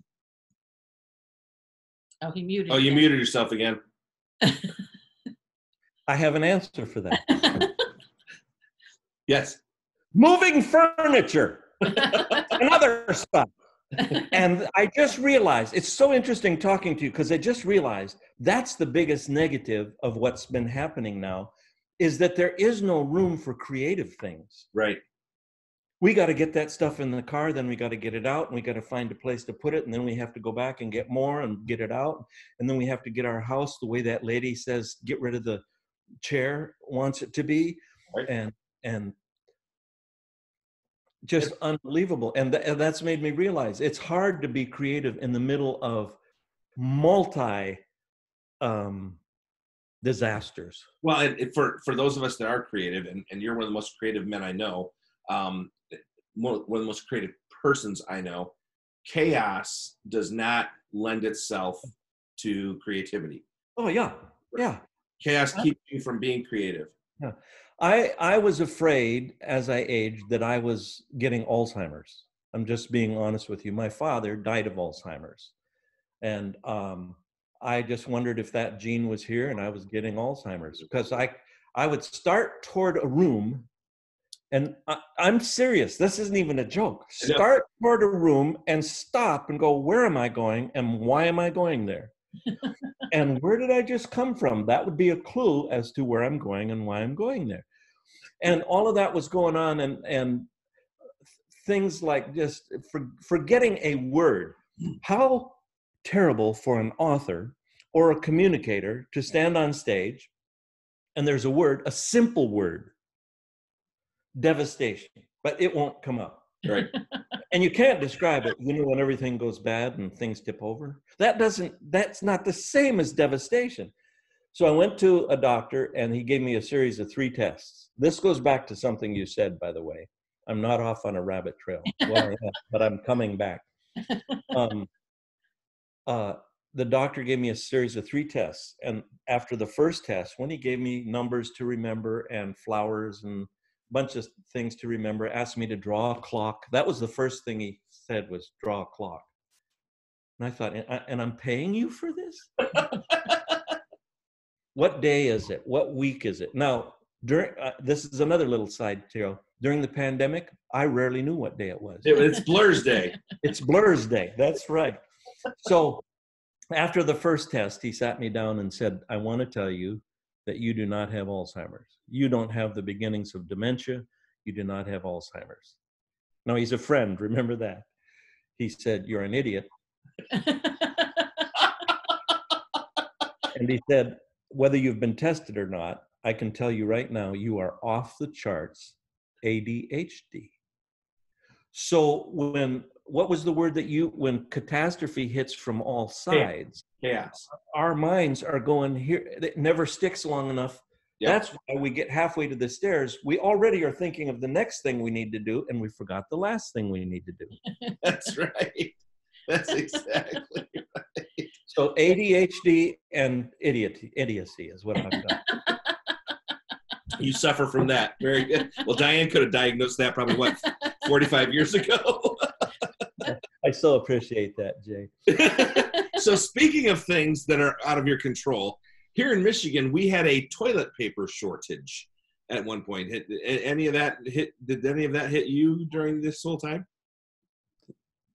Oh, he muted. Oh, you muted yourself again. I have an answer for that. Yes. Moving furniture and other stuff. And I just realized, it's so interesting talking to you because I just realized that's the biggest negative of what's been happening now is that there is no room for creative things. Right. We got to get that stuff in the car, then we got to get it out, and we got to find a place to put it, and then we have to go back and get more and get it out, and then we have to get our house the way that lady says, get rid of the chair wants it to be, Right. and just unbelievable. And that's made me realize it's hard to be creative in the middle of multi disasters. Well, and for those of us that are creative, and you're one of the most creative men I know, one of the most creative persons I know, chaos does not lend itself to creativity. Oh yeah, yeah. Chaos keeps you from being creative. Yeah. I was afraid as I aged that I was getting Alzheimer's. I'm just being honest with you. My father died of Alzheimer's. And I just wondered if that gene was here and I was getting Alzheimer's. Because I would start toward a room, and I'm serious. This isn't even a joke. Start toward a room and stop and go, where am I going and why am I going there? And where did I just come from? That would be a clue as to where I'm going and why I'm going there. And all of that was going on, and things like just forgetting a word. How terrible for an author or a communicator to stand on stage and there's a word, a simple word, devastation, but it won't come up. Right. And you can't describe it, you know, when everything goes bad and things tip over. That's not the same as devastation. So I went to a doctor and he gave me a series of 3 tests. This goes back to something you said, by the way. I'm not off on a rabbit trail. Well, yeah, but I'm coming back. The doctor gave me a series of 3 tests. And after the first test, when he gave me numbers to remember and flowers and bunch of things to remember, asked me to draw a clock. That was the first thing he said, was draw a clock. And I thought, and I'm paying you for this? What day is it? What week is it? Now, during this is another little side tale. During the pandemic, I rarely knew what day it was. It's Blur's Day. It's Blur's Day. That's right. So after the first test, he sat me down and said, I want to tell you that you do not have Alzheimer's. You don't have the beginnings of dementia. You do not have Alzheimer's. Now, he's a friend. Remember that. He said, you're an idiot. And he said, whether you've been tested or not, I can tell you right now, you are off the charts ADHD. So what was the word that when catastrophe hits from all sides, Chaos. our minds are going here. It never sticks long enough. Yep. That's why we get halfway to the stairs. We already are thinking of the next thing we need to do, and we forgot the last thing we need to do. That's right. That's exactly right. So ADHD and idiocy is what I've got. You suffer from that. Very good. Well, Diane could have diagnosed that probably, 45 years ago? I so appreciate that, Jay. So speaking of things that are out of your control, here in Michigan, we had a toilet paper shortage at one point. Did any of that hit you during this whole time?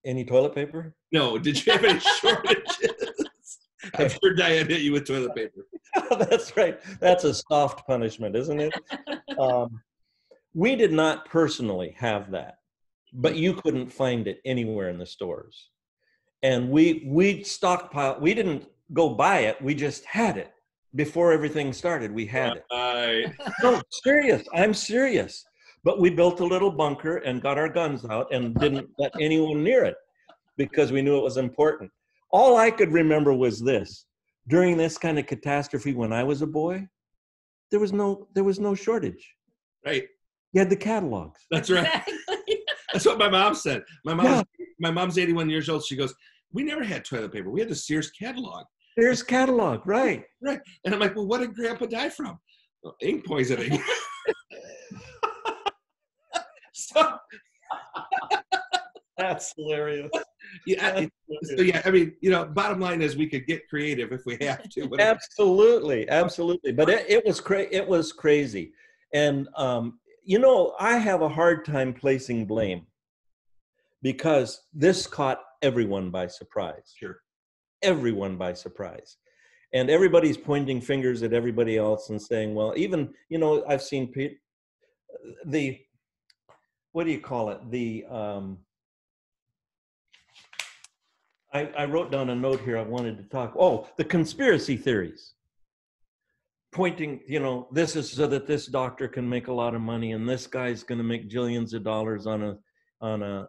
Any toilet paper? No. Did you have any shortages? I'm sure Diane hit you with toilet paper. That's right. That's a soft punishment, isn't it? We did not personally have that, but you couldn't find it anywhere in the stores. And we stockpiled. We didn't go buy it. We just had it before everything started. We had it. Right. No, serious. I'm serious. But we built a little bunker and got our guns out and didn't let anyone near it because we knew it was important. All I could remember was this. During this kind of catastrophe when I was a boy, there was no shortage. Right. You had the catalogs. That's right. Exactly. That's what my mom said. My mom's 81 years old. She goes, we never had toilet paper. We had the Sears catalog. Sears catalog, right. Right. And I'm like, well, what did Grandpa die from? Well, ink poisoning. So That's hilarious. yeah, so yeah, I mean, bottom line is we could get creative if we have to. Absolutely. But it was crazy. And I have a hard time placing blame because this caught everyone by surprise. Sure. Everyone by surprise. And everybody's pointing fingers at everybody else and saying, well, even, I've seen what do you call it? I wrote down a note here I wanted to talk. Oh, the conspiracy theories. Pointing, this is so that this doctor can make a lot of money and this guy's going to make jillions of dollars on a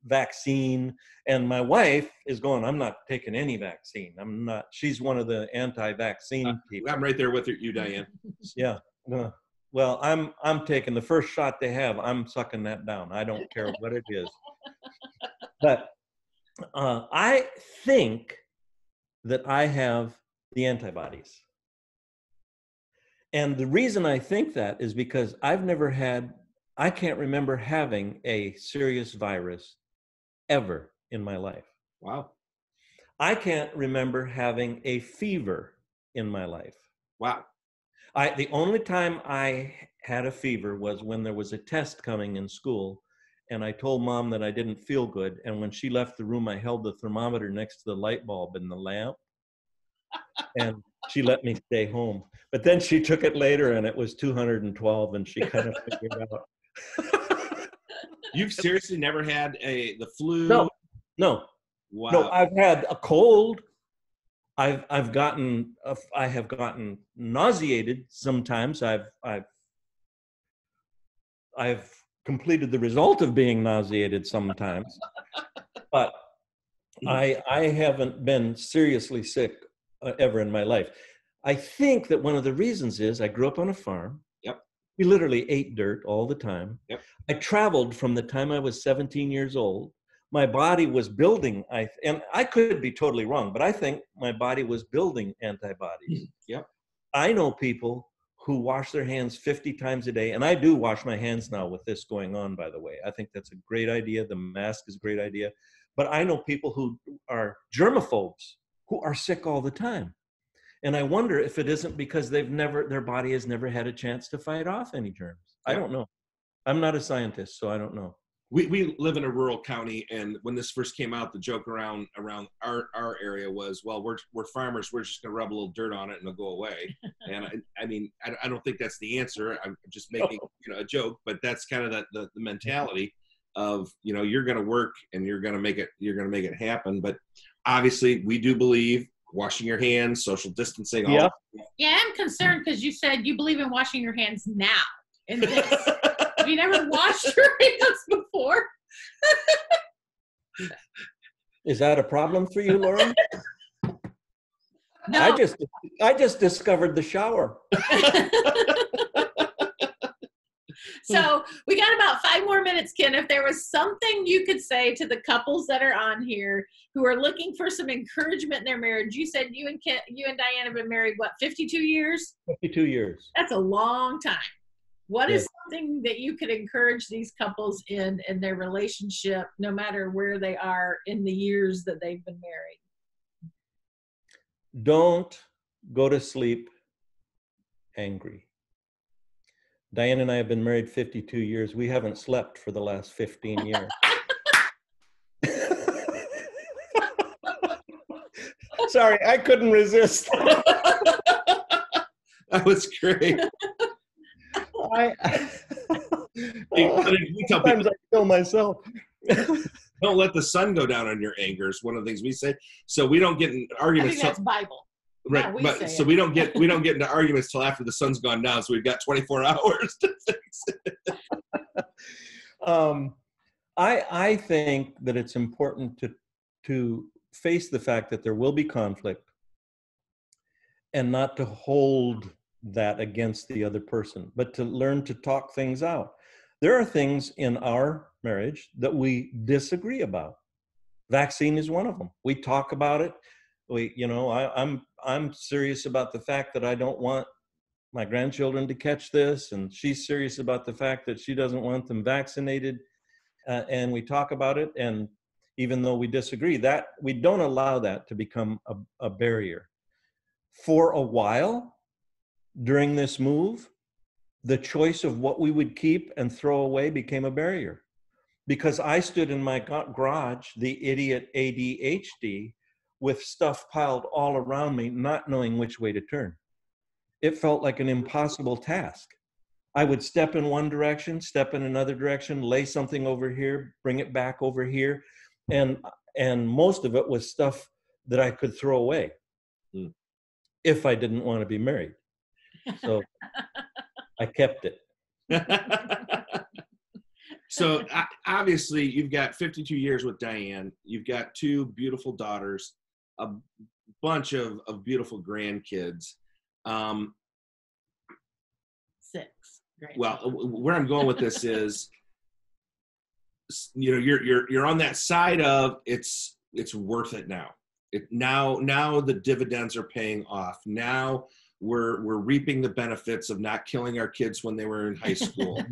vaccine. And my wife is going, I'm not taking any vaccine. I'm not. She's one of the anti-vaccine people. I'm right there with you, Diane. Yeah. Well, I'm taking the first shot they have. I'm sucking that down. I don't care what it is. But I think that I have the antibodies. And the reason I think that is because I can't remember having a serious virus ever in my life. Wow. I can't remember having a fever in my life. Wow. The only time I had a fever was when there was a test coming in school, and I told Mom that I didn't feel good. And when she left the room, I held the thermometer next to the light bulb in the lamp, and she let me stay home. But then she took it later, and it was 212, and she kind of figured it out. You've seriously never had the flu? No. Wow. No, I've had a cold. I have gotten nauseated sometimes. I've completed the result of being nauseated sometimes, but I haven't been seriously sick ever in my life. I think that one of the reasons is I grew up on a farm. Yep. We literally ate dirt all the time. Yep. I traveled from the time I was 17 years old. My body was building, and I could be totally wrong, but I think my body was building antibodies. Yep. I know people who wash their hands 50 times a day, and I do wash my hands now with this going on, by the way. I think that's a great idea. The mask is a great idea. But I know people who are germaphobes who are sick all the time. And I wonder if it isn't because their body has never had a chance to fight off any germs. I don't know. I'm not a scientist, so I don't know. We live in a rural county, and when this first came out, the joke around our area was, well, we're farmers, we're just gonna rub a little dirt on it and it'll go away. And I don't think that's the answer. I'm just making a joke, but that's kind of the mentality of you're gonna work and you're gonna make it happen. But obviously, we do believe washing your hands, social distancing. Yeah, I'm concerned because you said you believe in washing your hands now. In this. You never washed your hands before? Is that a problem for you, Lauren? No. I just discovered the shower. So we got about 5 more minutes, Ken. If there was something you could say to the couples that are on here who are looking for some encouragement in their marriage, you said you and Diane have been married, what, 52 years? 52 years. That's a long time. What Yes. is something that you could encourage these couples in their relationship, no matter where they are in the years that they've been married? Don't go to sleep angry. Diane and I have been married 52 years. We haven't slept for the last 15 years. Sorry, I couldn't resist. That was great. We tell Sometimes people, I kill myself. don't let the sun go down on your anger is one of the things we say. So we don't get in I arguments. think that's Bible. Right, No, we but say so it. we don't get into arguments till after the sun's gone down. So we've got 24 hours to fix it. I think that it's important to face the fact that there will be conflict and not to hold that against the other person, but to learn to talk things out. There are things in our marriage that we disagree about. Vaccine is one of them. We talk about it. I'm serious about the fact that I don't want my grandchildren to catch this, and she's serious about the fact that she doesn't want them vaccinated. And we talk about it, and even though we disagree, that we don't allow that to become a barrier. For a while during this move, the choice of what we would keep and throw away became a barrier, because I stood in my garage, the idiot ADHD, with stuff piled all around me, not knowing which way to turn. It felt like an impossible task. I would step in one direction, step in another direction, lay something over here, bring it back over here. And most of it was stuff that I could throw away if I didn't want to be married. So I kept it. So obviously you've got 52 years with Diane. You've got 2 beautiful daughters, a bunch of beautiful grandkids. 6. Great. Well, where I'm going with this is, you're on that side of it's worth it now. Now the dividends are paying off. Now we're reaping the benefits of not killing our kids when they were in high school.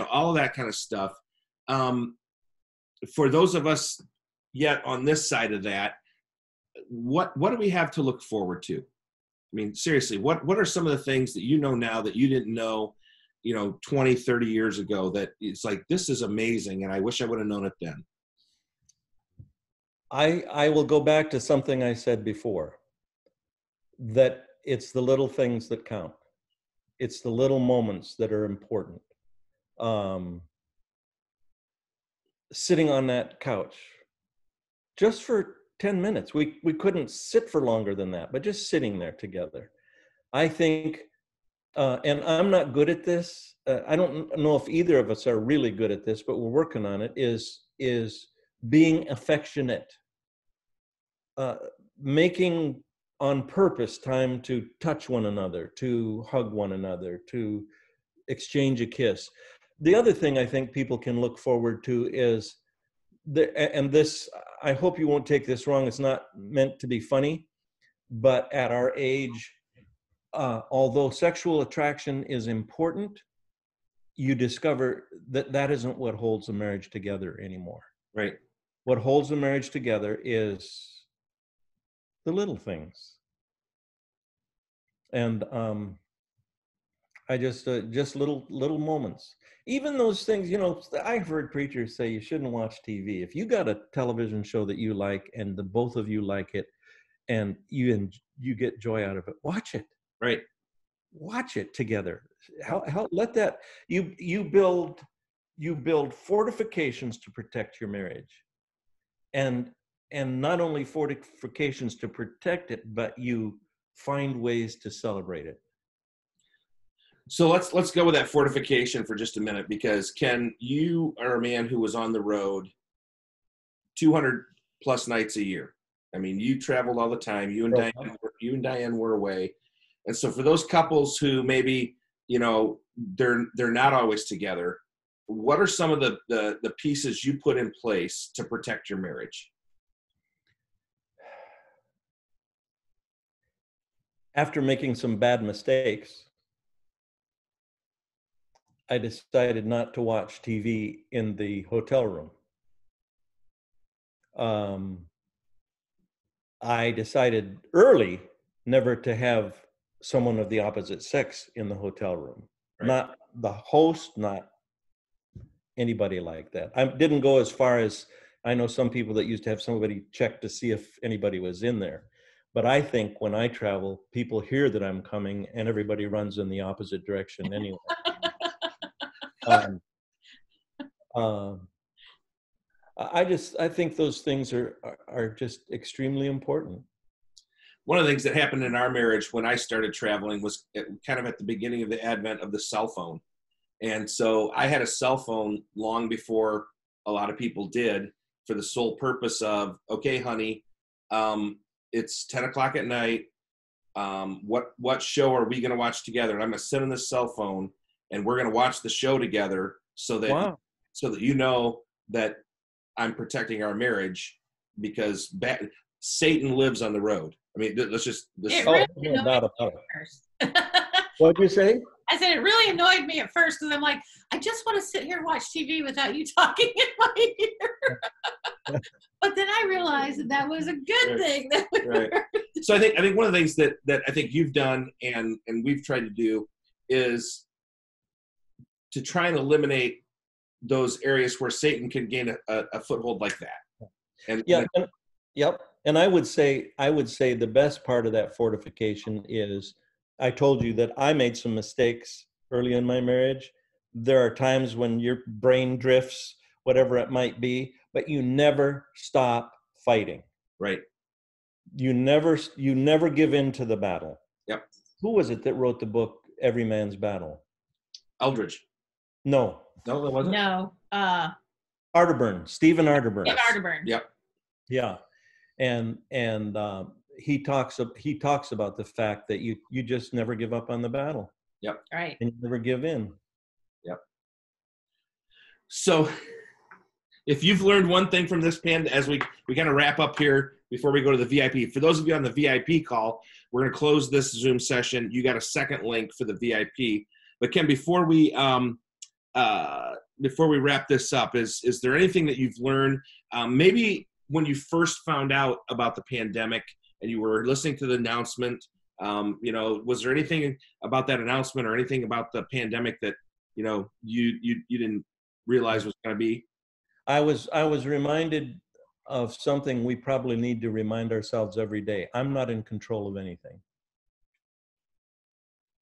All of that kind of stuff. For those of us yet on this side of that, what do we have to look forward to? I mean, seriously, what are some of the things that you know now that you didn't know, 20, 30 years ago, that it's like, this is amazing and I wish I would have known it then? I will go back to something I said before, that it's the little things that count. It's the little moments that are important. Sitting on that couch just for 10 minutes. We couldn't sit for longer than that, but just sitting there together. I think, and I'm not good at this. I don't know if either of us are really good at this, but we're working on it, is being affectionate. Making on purpose time to touch one another, to hug one another, to exchange a kiss. The other thing I think people can look forward to is, and this, I hope you won't take this wrong, it's not meant to be funny, but at our age, although sexual attraction is important, you discover that that isn't what holds a marriage together anymore. Right. What holds a marriage together is the little things. And I just little moments. Even those things, I've heard preachers say you shouldn't watch TV. If you got a television show that you like and the both of you like it and you get joy out of it, watch it. Right. Watch it together. How let that, you build fortifications to protect your marriage. And not only fortifications to protect it, but you find ways to celebrate it. So let's go with that fortification for just a minute, because Ken, you are a man who was on the road 200 plus nights a year. I mean, you traveled all the time. You and Diane were away. And so for those couples who maybe, you know, they're not always together, what are some of the pieces you put in place to protect your marriage? After making some bad mistakes, I decided not to watch TV in the hotel room. I decided early never to have someone of the opposite sex in the hotel room. Right. Not the host, not anybody like that. I didn't go as far as, I know some people that used to have somebody check to see if anybody was in there. But I think when I travel, people hear that I'm coming and everybody runs in the opposite direction anyway. I think those things are just extremely important. One of the things that happened in our marriage when I started traveling was kind of at the beginning of the advent of the cell phone. And so I had a cell phone long before a lot of people did, for the sole purpose of, okay, honey, it's 10 o'clock at night. What show are we going to watch together? And I'm going to sit on this cell phone and we're going to watch the show together so that, you know that I'm protecting our marriage, because Satan lives on the road. I mean, let's just. Really What'd you say? I said it really annoyed me at first, because I'm like, I just want to sit here and watch TV without you talking in my ear. But then I realized that was a good thing. Right. So I think one of the things that I think you've done and we've tried to do is to try and eliminate those areas where Satan can gain a foothold like that. Yep. And I would say the best part of that fortification is, I told you that I made some mistakes early in my marriage. There are times when your brain drifts, whatever it might be, but you never stop fighting. Right. You never give in to the battle. Yep. Who was it that wrote the book, Every Man's Battle? Eldridge. No, that wasn't. No. Arterburn. Stephen Arterburn. Steve Arterburn. Yep. Yeah. And he talks about the fact that you just never give up on the battle. Yep. Right. And you never give in. Yep. So if you've learned one thing from this as we kind of wrap up here before we go to the VIP, for those of you on the VIP call, we're going to close this Zoom session. You got a second link for the VIP. But Ken, before we wrap this up, is there anything that you've learned, maybe when you first found out about the pandemic and you were listening to the announcement, was there anything about that announcement or anything about the pandemic that, you didn't realize was going to be? I was reminded of something we probably need to remind ourselves every day. I'm not in control of anything.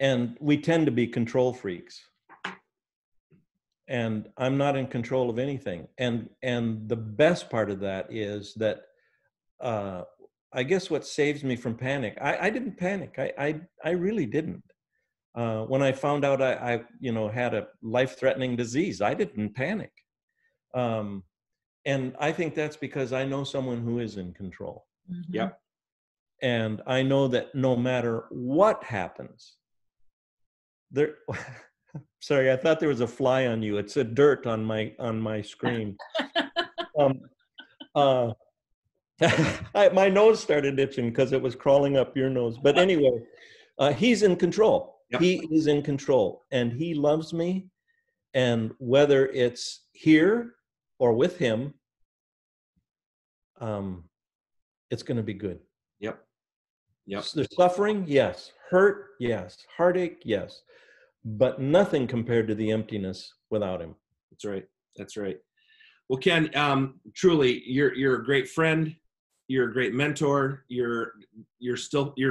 And we tend to be control freaks. And I'm not in control of anything. And the best part of that is that I guess what saves me from panic, I didn't panic. I really didn't. When I found out I had a life-threatening disease, I didn't panic. And I think that's because I know someone who is in control. Mm-hmm. Yep. And I know that no matter what happens, sorry, I thought there was a fly on you. It said dirt on my screen. My nose started itching because it was crawling up your nose. But anyway, he's in control. Yep. He is in control, and he loves me. And whether it's here or with him, it's going to be good. Yep. Yep. There's suffering, yes. Hurt, yes. Heartache, yes. But nothing compared to the emptiness without him. That's right. That's right. Well, Ken, truly, you're a great friend. You're a great mentor. You're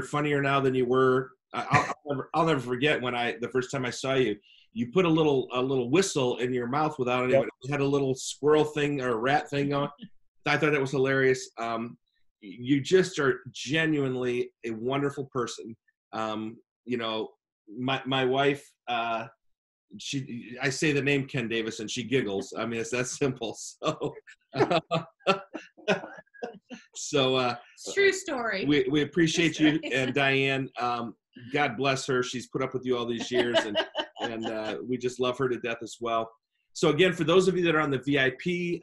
funnier now than you were. I'll never forget when the first time I saw you. You put a little whistle in your mouth without it. Yep. It had a little squirrel thing or a rat thing on. I thought that was hilarious. You just are genuinely a wonderful person. my wife, I say the name Ken Davis and she giggles. I mean, it's that simple. So, It's true story. we appreciate you and Diane. God bless her. She's put up with you all these years, and we just love her to death as well. So again, for those of you that are on the VIP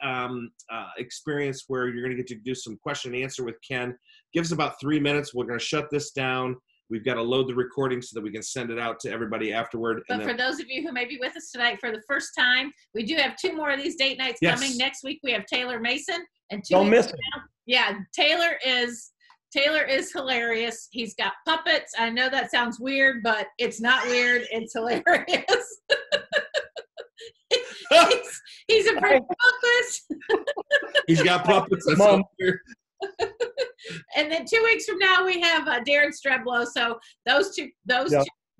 experience where you're going to get to do some question and answer with Ken, give us about 3 minutes. We're going to shut this down. We've got to load the recording so that we can send it out to everybody afterward. But for those of you who may be with us tonight for the first time, we do have 2 more of these date nights coming. Next week we have Taylor Mason, and 2 Don't weeks miss it. from now, yeah, Taylor is hilarious. He's got puppets. I know that sounds weird, but it's not weird. It's hilarious. he's a big puppet. He's got puppets. That's Mom. all weird. And then 2 weeks from now we have Darren Streblow. So those two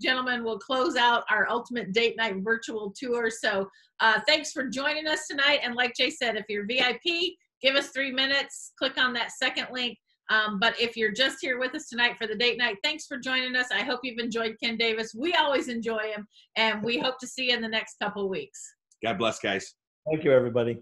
gentlemen will close out our Ultimate Date Night virtual tour. So thanks for joining us tonight. And like Jay said, if you're VIP, give us 3 minutes. Click on that second link. But if you're just here with us tonight for the date night, thanks for joining us. I hope you've enjoyed Ken Davis. We always enjoy him, and we hope to see you in the next couple of weeks. God bless, guys. Thank you, everybody.